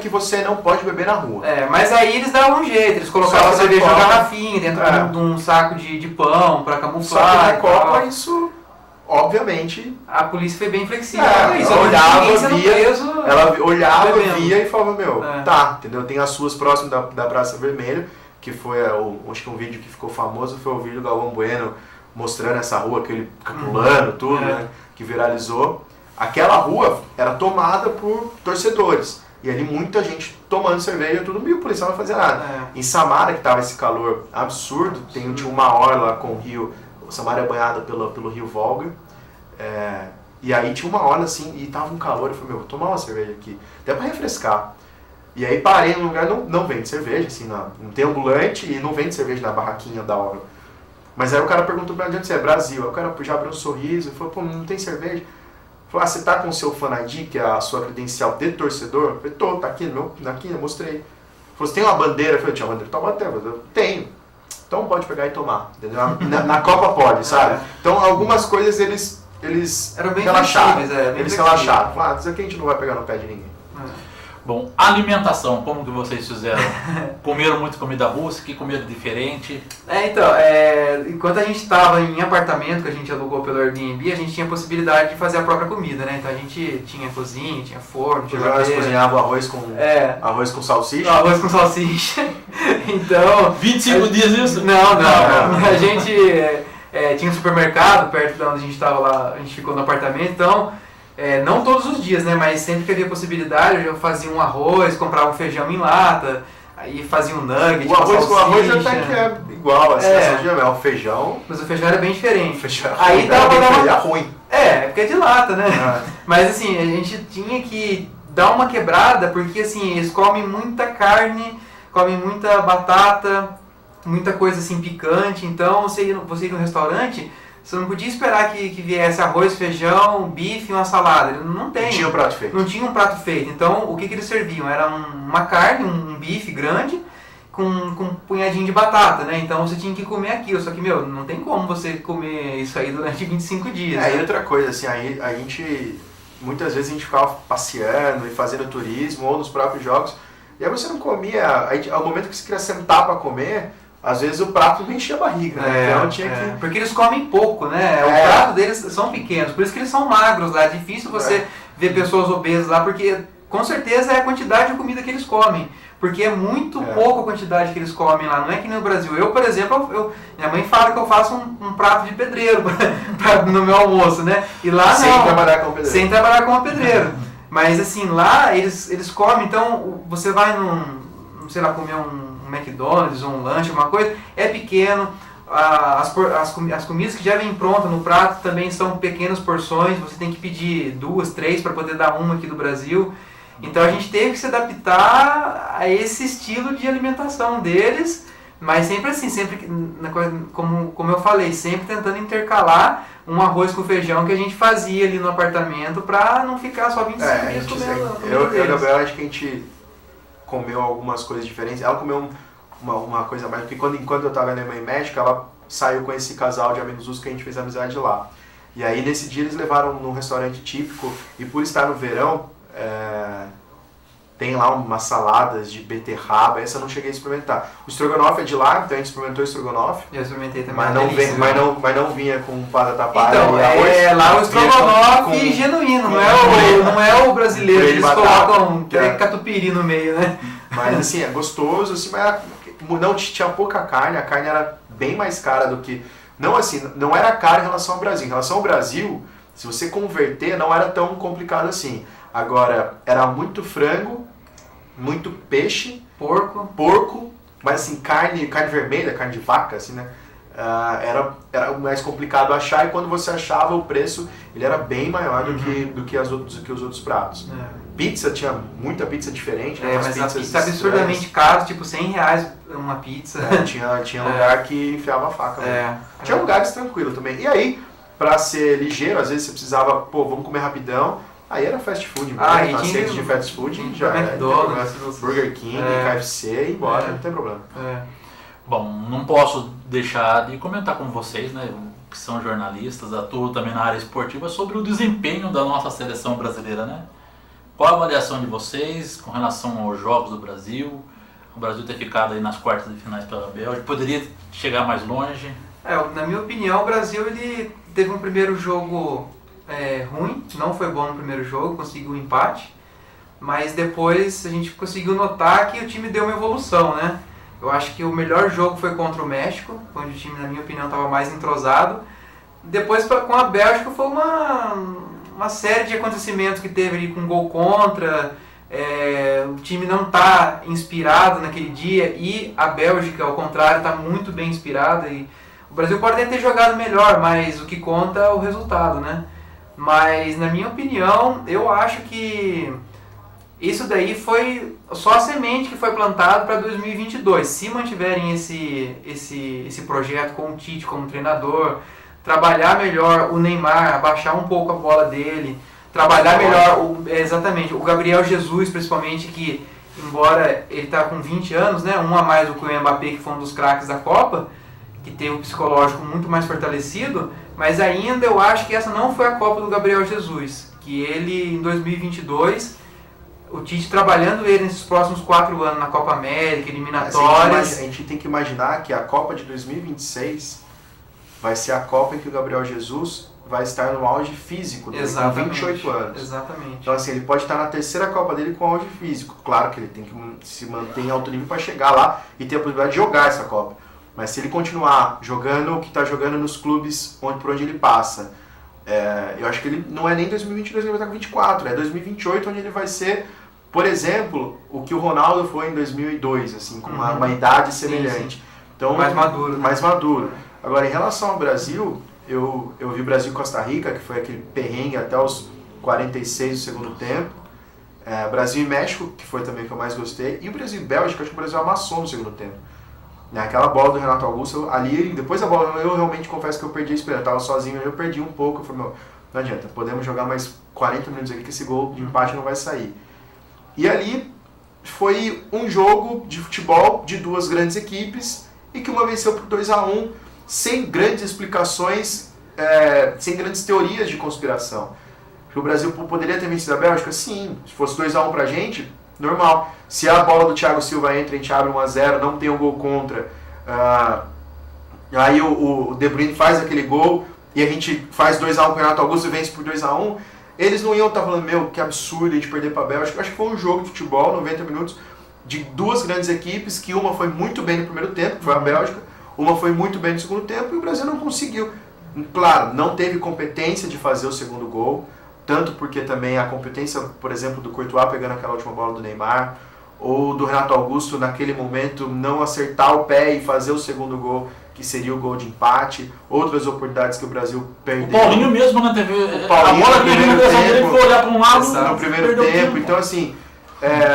C: que você não pode beber na rua.
B: Mas aí eles davam um jeito, eles colocavam a cerveja na garrafinha, dentro de um saco de pão para camuflar.
C: Só que na Copa isso, obviamente...
B: A polícia foi bem flexível.
C: Ela olhava, via e falava, tá, entendeu? Tem as suas próximas da Praça Vermelha, que foi, acho que um vídeo que ficou famoso, foi o vídeo do Galvão Bueno mostrando essa rua, que ele fica pulando, tudo, né, que viralizou. Aquela rua era tomada por torcedores. E ali muita gente tomando cerveja, tudo, e o policial não fazia nada. Em Samara, que tava esse calor absurdo, tinha uma orla com o rio, Samara é banhada pelo rio Volga. E aí tinha uma orla assim, e tava um calor, eu falei, vou tomar uma cerveja aqui, até pra refrescar. E aí parei num lugar, não vende cerveja, assim, não tem ambulante e não vende cerveja na barraquinha da hora. Mas aí o cara perguntou pra onde você é, Brasil. Aí o cara já abriu um sorriso e falou, pô, não tem cerveja? Falou, você tá com o seu Fan ID, que é a sua credencial de torcedor? Eu falei, tô, tá aqui, aqui eu mostrei. Ele falou, você tem uma bandeira? Eu falei, tinha uma bandeira, toma até, eu tenho. Então pode pegar e tomar, entendeu? Na Copa pode, sabe? Então algumas coisas eles
B: eram bem
C: relaxaram.
B: Eles
C: relaxaram. Falaram, isso aqui a gente não vai pegar no pé de ninguém.
A: Bom, alimentação, como que vocês fizeram? Comeram muito comida rústica, comeram diferente?
B: Então, enquanto a gente estava em apartamento, que a gente alugou pelo Airbnb, a gente tinha a possibilidade de fazer a própria comida, né? Então a gente tinha cozinha, tinha forno, tinha
C: Nós cozinhava arroz com salsicha?
B: Não, arroz com salsicha. Então...
A: 25 dias isso?
B: Não. A gente tinha um supermercado perto de onde a gente estava lá, a gente ficou no apartamento, então... não todos os dias, né? Mas sempre que havia possibilidade, eu fazia um arroz, comprava um feijão em lata, aí fazia um nugget.
C: O arroz até que é igual, assim, é o feijão.
B: Mas o feijão era bem diferente.
C: O feijão
B: aí
C: era ruim.
B: Porque é de lata, né? Mas assim, a gente tinha que dar uma quebrada, porque assim, eles comem muita carne, comem muita batata, muita coisa assim picante. Então você ir no restaurante, você não podia esperar que viesse arroz, feijão, bife e uma salada. Não tem.
C: Não tinha um prato feito.
B: Não tinha um prato feito. Então, o que eles serviam? Era uma carne, um bife grande, com um punhadinho de batata, né? Então, você tinha que comer aquilo. Só que, não tem como você comer isso aí durante 25 dias.
C: E outra coisa, assim, aí a gente... Muitas vezes a gente ficava passeando e fazendo turismo, ou nos próprios jogos. E aí você não comia... Aí, ao momento que você queria sentar para comer... Às vezes o prato não enchia a barriga, né? Então tinha que...
B: Porque eles comem pouco, né? O prato deles são pequenos, por isso que eles são magros lá. É difícil você ver pessoas obesas lá, porque com certeza é a quantidade de comida que eles comem. Porque é muito pouca a quantidade que eles comem lá, não é que nem no Brasil. Eu, por exemplo, minha mãe fala que eu faço um prato de pedreiro no meu almoço, né? E lá
C: sem trabalhar como pedreiro.
B: Sem trabalhar como pedreiro. Mas assim, lá eles comem, então você vai sei lá, comer um McDonald's ou um lanche, alguma coisa, é pequeno, as comidas que já vêm prontas no prato também são pequenas porções, você tem que pedir 2, 3 para poder dar uma aqui do Brasil. Então a gente teve que se adaptar a esse estilo de alimentação deles, mas sempre assim, como eu falei, sempre tentando intercalar um arroz com feijão que a gente fazia ali no apartamento para não ficar só 25 dias comendo.
C: Eu e a Gabriela, acho que a gente comeu algumas coisas diferentes. Ela comeu uma coisa mais, porque enquanto eu estava na Alemanha Médica, ela saiu com esse casal de amigos que a gente fez amizade lá. E aí nesse dia eles levaram num restaurante típico, e por estar no verão, tem lá umas saladas de beterraba, essa eu não cheguei a experimentar. O estrogonofe é de lá, então a gente experimentou o estrogonofe.
B: Eu experimentei também.
C: Mas não vinha com batata palha
B: então,
C: e arroz.
B: Lá o estrogonofe genuíno, não é o brasileiro, eles colocam catupiry no meio, né?
C: Mas assim, é gostoso, assim, mas não tinha pouca carne, a carne era bem mais cara do que... Não era cara em relação ao Brasil. Em relação ao Brasil, se você converter, não era tão complicado assim. Agora, era muito frango, muito peixe, porco, mas assim, carne vermelha, carne de vaca, assim, né? Era mais complicado achar, e quando você achava o preço, ele era bem maior do que os outros pratos. Pizza, tinha muita pizza diferente, né?
B: Mas a pizza absurdamente cara, tipo R$100 uma pizza.
C: Tinha lugar que enfiava a faca. Tinha lugares tranquilos também. E aí, pra ser ligeiro, às vezes você precisava, vamos comer rapidão. Aí era fast food mesmo, aceito de fast food, já
B: McDonald's,
C: Burger King, KFC, e embora, não tem problema.
A: Bom, não posso deixar de comentar com vocês, né, que são jornalistas, atuam também na área esportiva, sobre o desempenho da nossa seleção brasileira, né? Qual a avaliação de vocês com relação aos jogos do Brasil? O Brasil ter ficado aí nas quartas de finais pela Bélgica, poderia chegar mais longe?
B: Na minha opinião, o Brasil ele teve um primeiro jogo ruim, não foi bom no primeiro jogo, conseguiu um empate, mas depois a gente conseguiu notar que o time deu uma evolução, né? Eu acho que o melhor jogo foi contra o México, onde o time, na minha opinião, estava mais entrosado. Depois, com a Bélgica, foi uma série de acontecimentos que teve ali com gol contra, o time não está inspirado naquele dia, e a Bélgica, ao contrário, está muito bem inspirada. E o Brasil pode até ter jogado melhor, mas o que conta é o resultado, né? Mas, na minha opinião, eu acho que Isso daí foi só a semente que foi plantada para 2022. Se mantiverem esse projeto com o Tite como treinador, trabalhar melhor o Neymar, abaixar um pouco a bola dele, trabalhar melhor exatamente o Gabriel Jesus, principalmente, que embora ele está com 20 anos, né, um a mais do que o Mbappé, que foi um dos craques da Copa, que tem um psicológico muito mais fortalecido, mas ainda eu acho que essa não foi a Copa do Gabriel Jesus, que ele em 2022, o Tite trabalhando ele nesses próximos 4 anos na Copa América, eliminatórias.
C: A gente tem que imaginar que a Copa de 2026 vai ser a Copa em que o Gabriel Jesus vai estar no auge físico, com 28 anos.
B: Exatamente.
C: Então assim, ele pode estar na terceira Copa dele com auge físico. Claro que ele tem que se manter em alto nível para chegar lá e ter a possibilidade de jogar essa Copa. Mas se ele continuar jogando o que está jogando nos clubes por onde ele passa, eu acho que ele não é nem 2022, ele vai estar com 24, é 2028 onde ele vai ser, por exemplo, o que o Ronaldo foi em 2002, assim, com uma idade semelhante.
B: Sim.
C: Então,
B: mais maduro.
C: Mais maduro. Agora, em relação ao Brasil, eu vi Brasil e Costa Rica, que foi aquele perrengue até os 46 do segundo tempo. Brasil e México, que foi também o que eu mais gostei. E o Brasil e Bélgica, acho que o Brasil amassou no segundo tempo. Aquela bola do Renato Augusto, ali, depois da bola, eu realmente confesso que eu perdi a esperança. Eu estava sozinho, eu perdi um pouco. Eu falei, não adianta, podemos jogar mais 40 minutos aqui que esse gol de empate não vai sair. E ali foi um jogo de futebol de duas grandes equipes e que uma venceu por 2-1, sem grandes explicações, sem grandes teorias de conspiração. O Brasil poderia ter vencido a Bélgica? Sim. Se fosse 2-1 pra gente, normal. Se a bola do Thiago Silva entra, a gente abre 1-0, não tem um gol contra. Aí o De Bruyne faz aquele gol e a gente faz 2-1 com o Renato Augusto e vence por 2-1. Eles não iam estar falando, que absurdo a gente perder pra Bélgica. Eu acho que foi um jogo de futebol, 90 minutos, de duas grandes equipes, que uma foi muito bem no primeiro tempo, que foi a Bélgica, uma foi muito bem no segundo tempo e o Brasil não conseguiu. Claro, não teve competência de fazer o segundo gol, tanto porque também a competência, por exemplo, do Courtois pegando aquela última bola do Neymar, ou do Renato Augusto naquele momento não acertar o pé e fazer o segundo gol, que seria o gol de empate, outras oportunidades que o Brasil perdeu.
A: O Paulinho mesmo na TV,
C: a bola
A: que ele dele foi olhar para um lado
C: no primeiro tempo. Então assim,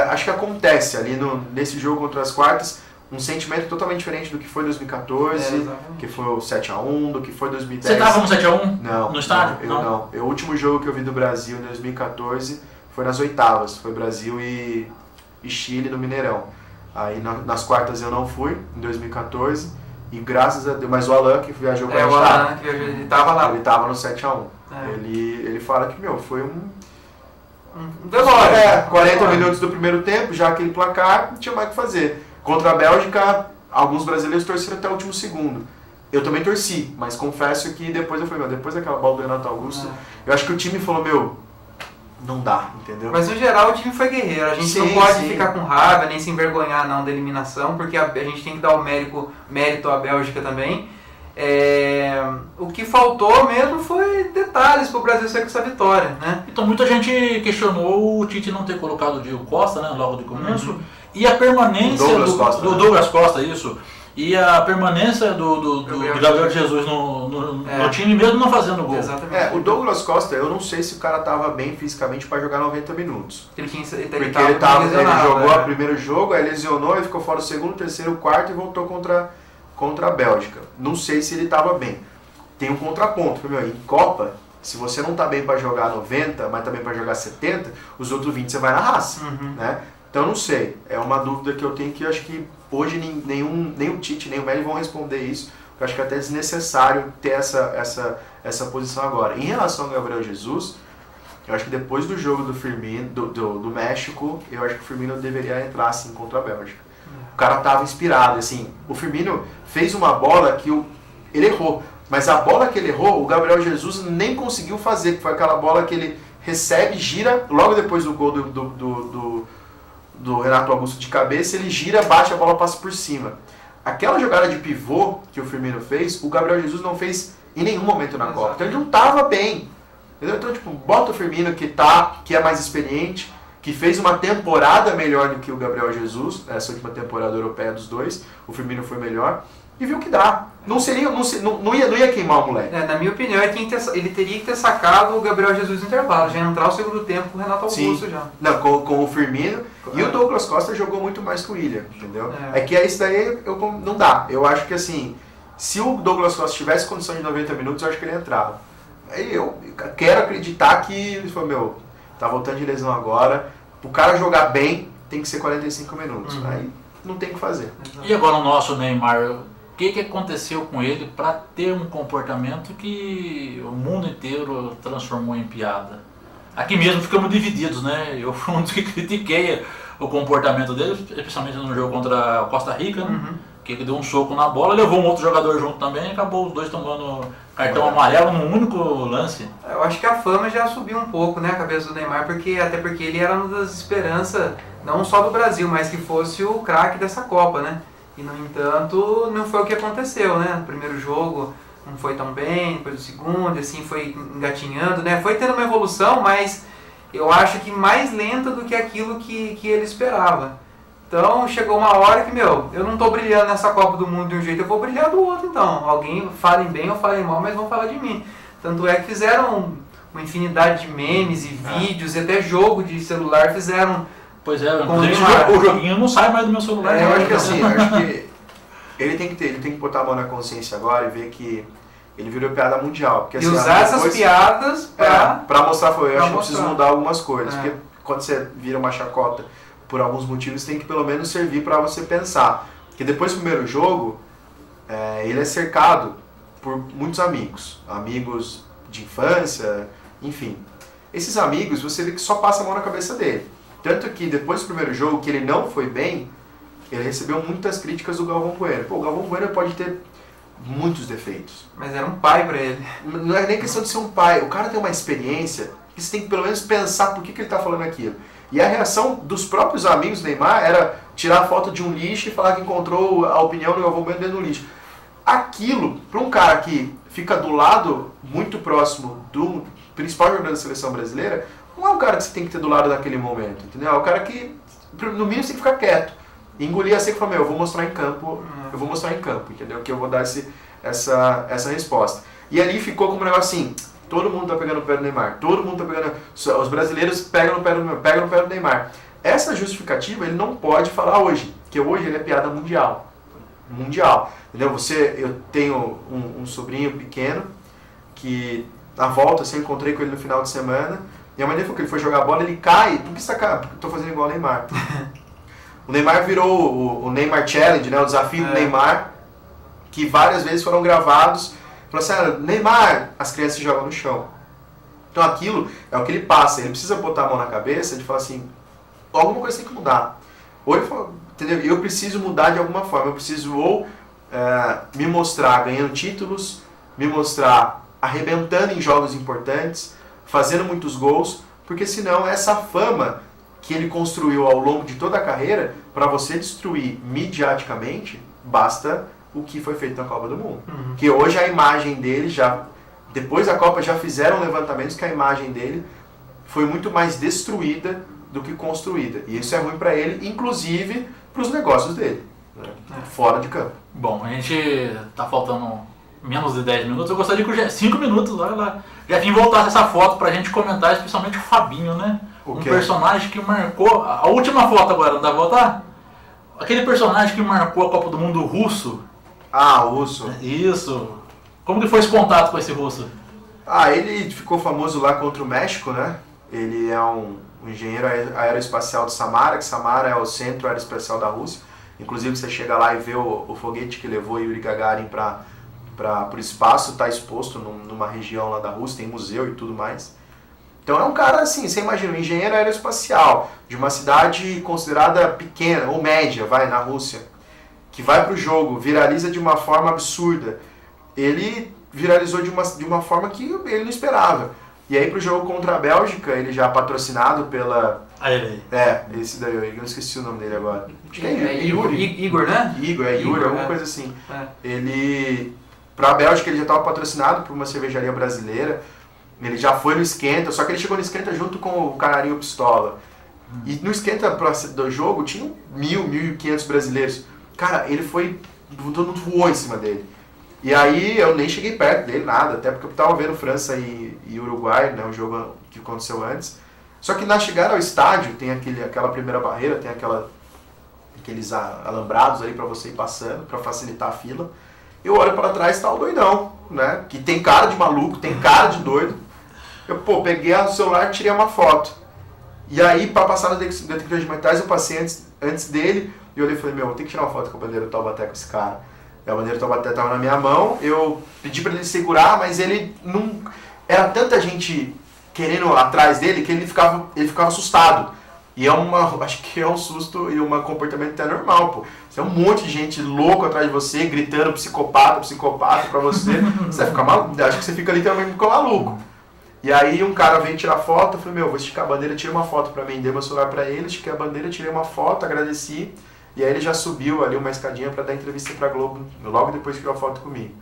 C: acho que acontece ali nesse jogo contra as quartas, um sentimento totalmente diferente do que foi 2014, que foi o 7-1, do que foi 2010.
A: Você estava no 7-1?
C: Não.
A: No estádio?
C: Eu não. O último jogo que eu vi do Brasil em 2014 foi nas oitavas, foi Brasil e Chile no Mineirão. Aí nas quartas eu não fui, em 2014, e graças a Deus, mas o Alan que viajou com a gente,
B: o Alan, que ele estava lá.
C: Ele estava no 7-1. Ele fala que, foi um
B: velório.
C: 40 minutos do primeiro tempo, já aquele placar, não tinha mais o que fazer. Contra a Bélgica, alguns brasileiros torceram até o último segundo. Eu também torci, mas confesso que depois eu falei, depois daquela bola do Renato Augusto, eu acho que o time falou, não dá, entendeu?
B: Mas no geral o time foi guerreiro, a gente não pode ficar com raiva, nem se envergonhar não da eliminação, porque a gente tem que dar o mérito à Bélgica também. O que faltou mesmo foi detalhes para o Brasil ser com essa vitória, né?
A: Então muita gente questionou o Tite não ter colocado o Diego Costa, né, logo de começo, e a permanência do Douglas Costa, isso, e a permanência do Gabriel Jesus no time, mesmo não fazendo gol.
B: Exatamente.
C: O Douglas Costa, eu não sei se o cara estava bem fisicamente para jogar 90 minutos.
B: Ele
C: jogou o primeiro jogo, aí lesionou, ele ficou fora o segundo, terceiro, quarto e voltou contra a Bélgica. Não sei se ele estava bem. Tem um contraponto, em Copa, se você não está bem para jogar 90, mas também para jogar 70, os outros 20 você vai na raça, né? Então não sei, é uma dúvida que eu tenho que eu acho que hoje nem o Tite, nem o Messi vão responder isso, eu acho que é até desnecessário ter essa posição agora. Em relação ao Gabriel Jesus, eu acho que depois do jogo do Firmino, do México, eu acho que o Firmino deveria entrar assim contra a Bélgica. O cara estava inspirado, assim, o Firmino fez uma bola que ele errou, mas a bola que ele errou, o Gabriel Jesus nem conseguiu fazer, que foi aquela bola que ele recebe, gira, logo depois do gol do Renato Augusto de cabeça, ele gira, bate, a bola passa por cima. Aquela jogada de pivô que o Firmino fez, o Gabriel Jesus não fez em nenhum momento na Copa. Então ele não estava bem. Entendeu? Então, bota o Firmino que é mais experiente, que fez uma temporada melhor do que o Gabriel Jesus, essa última temporada europeia dos dois, o Firmino foi melhor, e viu que dá. Não ia queimar o moleque.
B: Na minha opinião, ele teria que ter sacado o Gabriel Jesus no intervalo, já entrar o segundo tempo com o Renato Augusto.
C: Sim.
B: Já.
C: Não, com o Firmino. E o Douglas Costa jogou muito mais que o William, entendeu? É que isso daí não dá. Eu acho que assim, se o Douglas Costa tivesse condição de 90 minutos, eu acho que ele entrava. Aí eu quero acreditar que ele falou, tá voltando de lesão agora, o cara jogar bem tem que ser 45 minutos. Aí não tem o que fazer.
A: E agora o nosso Neymar, o que aconteceu com ele para ter um comportamento que o mundo inteiro transformou em piada? Aqui mesmo ficamos divididos, né? Eu fui um dos que critiquei o comportamento dele, especialmente no jogo contra a Costa Rica, né? Que ele deu um soco na bola, levou um outro jogador junto também e acabou os dois tomando cartão amarelo num único lance.
B: Eu acho que a fama já subiu um pouco, né, a cabeça do Neymar, até porque ele era uma das esperanças, não só do Brasil, mas que fosse o craque dessa Copa, né? E, no entanto, não foi o que aconteceu, né? No primeiro jogo não foi tão bem, depois do segundo, assim, foi engatinhando, né? Foi tendo uma evolução, mas eu acho que mais lenta do que aquilo que ele esperava. Então, chegou uma hora que, eu não tô brilhando nessa Copa do Mundo de um jeito, eu vou brilhar do outro, então. Alguém falem bem ou falem mal, mas vão falar de mim. Tanto é que fizeram uma infinidade de memes e vídeos, e até jogo de celular fizeram.
A: Pois é, o joguinho não sai mais do meu celular.
C: Eu acho que assim, acho que ele tem que botar a mão na consciência agora e ver que ele virou piada mundial. Porque,
B: e
C: assim,
B: usar essas piadas
C: pra mostrar, eu acho que eu preciso mudar algumas coisas.
B: É.
C: Porque quando você vira uma chacota por alguns motivos, tem que pelo menos servir para você pensar. Porque depois do primeiro jogo, ele é cercado por muitos amigos. Amigos de infância, enfim. Esses amigos, você vê que só passa a mão na cabeça dele. Tanto que depois do primeiro jogo, que ele não foi bem, ele recebeu muitas críticas do Galvão Bueno. Pô, o Galvão Bueno pode ter muitos defeitos.
B: Mas era um pai pra ele.
C: Não é nem questão de ser um pai. O cara tem uma experiência que você tem que pelo menos pensar por que ele tá falando aquilo. E a reação dos próprios amigos do Neymar era tirar a foto de um lixo e falar que encontrou a opinião do Galvão Bueno dentro do lixo. Aquilo, para um cara que fica do lado muito próximo do principal jogador da seleção brasileira, não é um cara que você tem que ter do lado naquele momento, entendeu? É um cara que, no mínimo, você tem que ficar quieto. E engolir assim e falar, eu vou mostrar em campo, entendeu? Que eu vou dar essa resposta. E ali ficou como um negócio assim, todo mundo tá pegando o pé do Neymar, todo mundo tá pegando, os brasileiros pegam no pé do Neymar. Essa justificativa ele não pode falar hoje, porque hoje ele é piada mundial. Entendeu? Eu tenho um sobrinho pequeno, que na volta, assim, eu encontrei com ele no final de semana, e a mãe dele falou que ele foi jogar bola, ele cai, por que você tá caindo? Porque eu tô fazendo igual o Neymar. O Neymar virou o Neymar Challenge, né? O desafio do Neymar, que várias vezes foram gravados. Falou assim, Neymar, as crianças se jogam no chão. Então aquilo é o que ele passa, ele precisa botar a mão na cabeça e falar assim, alguma coisa tem que mudar. Ou ele fala, entendeu? Eu preciso mudar de alguma forma, eu preciso me mostrar ganhando títulos, me mostrar arrebentando em jogos importantes, fazendo muitos gols, porque senão essa fama que ele construiu ao longo de toda a carreira, para você destruir midiaticamente, basta o que foi feito na Copa do Mundo. Que hoje a imagem dele, depois da Copa já fizeram levantamentos que a imagem dele foi muito mais destruída do que construída. E isso é ruim para ele, inclusive para os negócios dele, né? Fora de campo.
A: Bom, a gente tá faltando menos de 10 minutos, eu gostaria que 5 minutos, olha lá, já vim voltar essa foto pra gente comentar, especialmente o Fabinho, né? Um personagem que marcou, a última foto agora, não dá pra voltar? Aquele personagem que marcou a Copa do Mundo russo.
C: Ah, o russo.
A: Isso. Como que foi esse contato com esse russo?
C: Ele ficou famoso lá contra o México, né? Ele é um engenheiro aeroespacial de Samara, que Samara é o centro aeroespacial da Rússia. Inclusive você chega lá e vê o foguete que levou Yuri Gagarin para o espaço, está exposto numa região lá da Rússia, tem museu e tudo mais. Então é um cara assim, você imagina, um engenheiro aeroespacial de uma cidade considerada pequena ou média, na Rússia, que vai para o jogo, viraliza de uma forma absurda. Ele viralizou de uma forma que ele não esperava. E aí pro jogo contra a Bélgica, ele já patrocinado pela... esse daí, eu não esqueci o nome dele agora. Acho que é Yuri.
B: Igor, né?
C: Yuri, alguma coisa assim. Ele, pra Bélgica, ele já estava patrocinado por uma cervejaria brasileira. Ele já foi no esquenta, só que ele chegou no esquenta junto com o Canarinho Pistola. E no esquenta do jogo tinha 1.000, 1.500 brasileiros. Cara, ele foi... Todo mundo voou em cima dele. E aí eu nem cheguei perto dele, nada, até porque eu tava vendo França e Uruguai, né, o jogo que aconteceu antes. Só que na chegada ao estádio tem aquela primeira barreira, tem aqueles alambrados ali para você ir passando, para facilitar a fila. Eu olho para trás e tá o doidão, né, que tem cara de maluco, tem cara de doido. Eu, peguei o celular e tirei uma foto. E aí, para passar na detector de metais, eu passei antes dele e eu olhei e falei, vou ter que tirar uma foto com a bandeira do Taubaté com esse cara. E a bandeira do Taubaté estava na minha mão, eu pedi para ele segurar, mas ele não... Era tanta gente querendo atrás dele que ele ficava assustado. E acho que é um susto e um comportamento até normal, pô. Você é um monte de gente louco atrás de você, gritando psicopata pra você. Você vai ficar maluco, acho que você fica literalmente maluco. E aí um cara veio tirar foto, eu falei, vou esticar a bandeira, tira uma foto pra mim, dei meu celular pra ele, estiquei a bandeira, tirei uma foto, agradeci, e aí ele já subiu ali uma escadinha pra dar entrevista pra Globo, logo depois tirou a foto comigo.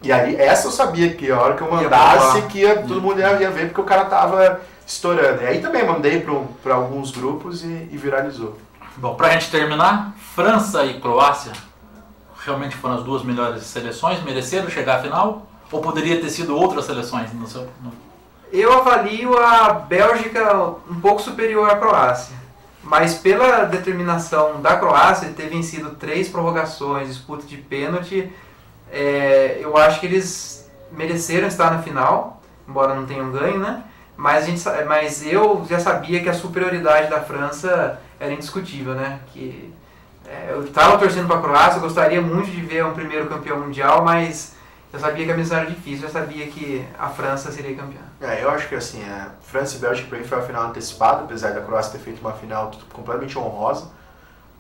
C: E aí, essa eu sabia que a hora que eu mandasse, todo mundo ia ver, porque o cara tava estourando. E aí também mandei pra alguns grupos e viralizou.
A: Bom, pra gente terminar, França e Croácia, realmente foram as duas melhores seleções, mereceram chegar à final? Ou poderia ter sido outras seleções no seu...
B: Eu avalio a Bélgica um pouco superior à Croácia, mas pela determinação da Croácia de ter vencido 3 prorrogações, disputa de pênalti, eu acho que eles mereceram estar na final, embora não tenham ganho, né? Mas eu já sabia que a superioridade da França era indiscutível, né? Eu estava torcendo para a Croácia, eu gostaria muito de ver um primeiro campeão mundial, mas... Eu sabia que a missão era difícil, eu sabia que a França seria campeã.
C: Eu acho que assim, França e Bélgica para mim foi a final antecipada, apesar da Croácia ter feito uma final completamente honrosa.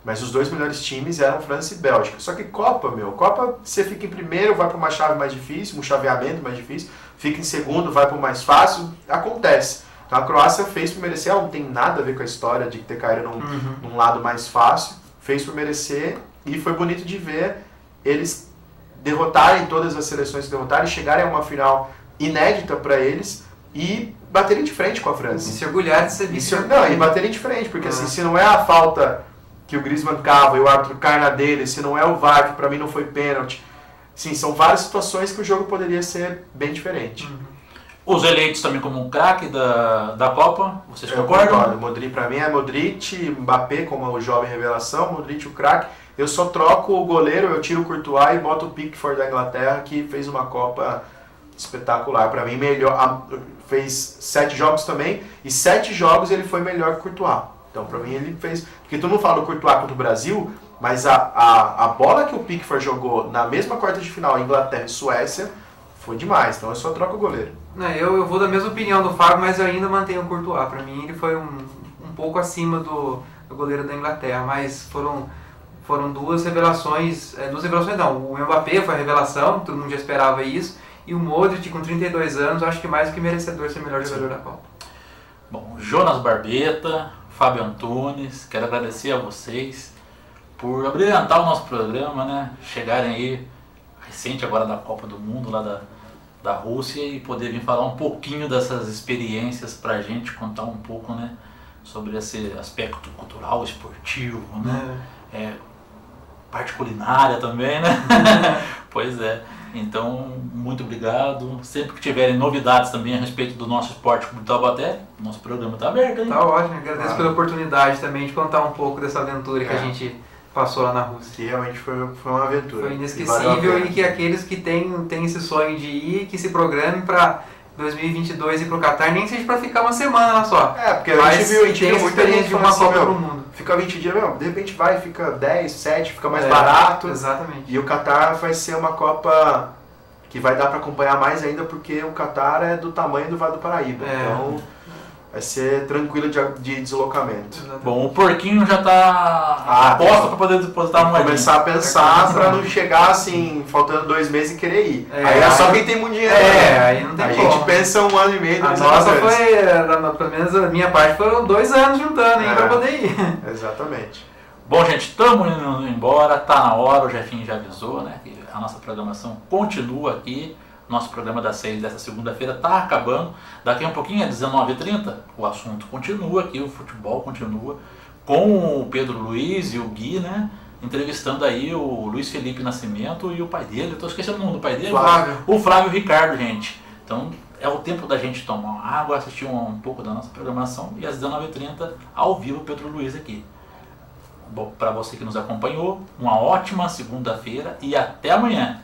C: Mas os 2 melhores times eram França e Bélgica. Só que Copa, você fica em primeiro, vai para uma chave mais difícil, um chaveamento mais difícil. Fica em segundo, vai para o mais fácil. Acontece. Então a Croácia fez por merecer, ela não tem nada a ver com a história de ter caído num lado mais fácil. Fez por merecer e foi bonito de ver eles derrotarem todas as seleções que derrotaram, chegarem a uma final inédita para eles e baterem de frente com a França.
B: E se orgulhar de ser vice.
C: E baterem de frente, porque assim, se não é a falta que o Griezmann cava e o árbitro cai na dele, se não é o VAR, que para mim não foi pênalti, sim, são várias situações que o jogo poderia ser bem diferente.
A: Os eleitos também como um craque da Copa, vocês concordam?
C: Modric para mim é Modric, Mbappé como o jovem revelação, Modric o craque. Eu só troco o goleiro, eu tiro o Courtois e boto o Pickford da Inglaterra, que fez uma Copa espetacular. Para mim, melhor, fez 7 jogos também, e 7 jogos ele foi melhor que o Courtois. Então, para mim, ele fez... Porque tu não fala do Courtois contra o Brasil, mas a bola que o Pickford jogou na mesma quarta de final, Inglaterra e Suécia, foi demais. Então, eu só troco o goleiro.
B: Eu vou da mesma opinião do Fábio, mas eu ainda mantenho o Courtois. Para mim, ele foi um pouco acima do goleiro da Inglaterra, mas foram duas revelações não, o Mbappé foi a revelação, todo mundo já esperava isso, e o Modric com 32 anos, acho que mais do que merecedor ser o melhor jogador da Copa.
A: Bom, Jonas Barbeta, Fábio Antunes, quero agradecer a vocês por abrilhantar o nosso programa, né? Chegarem aí, recente agora da Copa do Mundo, lá da Rússia, e poder vir falar um pouquinho dessas experiências pra gente, contar um pouco, né, sobre esse aspecto cultural, esportivo, né? Parte culinária também, né? Pois é. Então, muito obrigado. Sempre que tiverem novidades também a respeito do nosso esporte do Taubaté, nosso programa está aberto, hein?
B: Tá ótimo. Agradeço pela oportunidade também de contar um pouco dessa aventura que a gente passou lá na Rússia.
C: Que realmente foi uma aventura.
B: Foi inesquecível e que aqueles que têm esse sonho de ir, que se programem para 2022 ir para o Catar, nem seja para ficar uma semana lá só.
C: Porque a gente viu
B: muita experiência de uma Copa do Mundo.
C: Fica 20 dias, de repente vai, fica 10, 7, fica mais barato.
B: Exatamente.
C: E o Catar vai ser uma Copa que vai dar para acompanhar mais ainda, porque o Catar é do tamanho do Vale do Paraíba. Então vai ser tranquilo de deslocamento.
B: Exatamente.
A: Bom, o porquinho já está aposta para poder depositar uma moedinha.
C: Começar a pensar para não chegar assim, faltando 2 meses e querer ir. Aí é só quem tem muito dinheiro.
B: Aí não tem
C: a
B: como.
C: gente pensa 1 ano e meio, 2
B: anos.
C: Nossa,
B: pelo menos a minha parte, foram 2 anos juntando para poder ir.
C: Exatamente.
A: Bom, gente, estamos indo embora, tá na hora, o Jefinho já avisou, né, que a nossa programação continua aqui. Nosso programa das 6 dessa segunda-feira está acabando. Daqui a um pouquinho, às 19h30, o assunto continua aqui, o futebol continua, com o Pedro Luiz e o Gui, né, entrevistando aí o Luiz Felipe Nascimento e o pai dele. Eu tô esquecendo o nome do pai dele.
B: Flávio.
A: O Flávio Ricardo, gente. Então é o tempo da gente tomar uma água, assistir um pouco da nossa programação e às 19h30 ao vivo Pedro Luiz aqui. Bom, para você que nos acompanhou, uma ótima segunda-feira e até amanhã.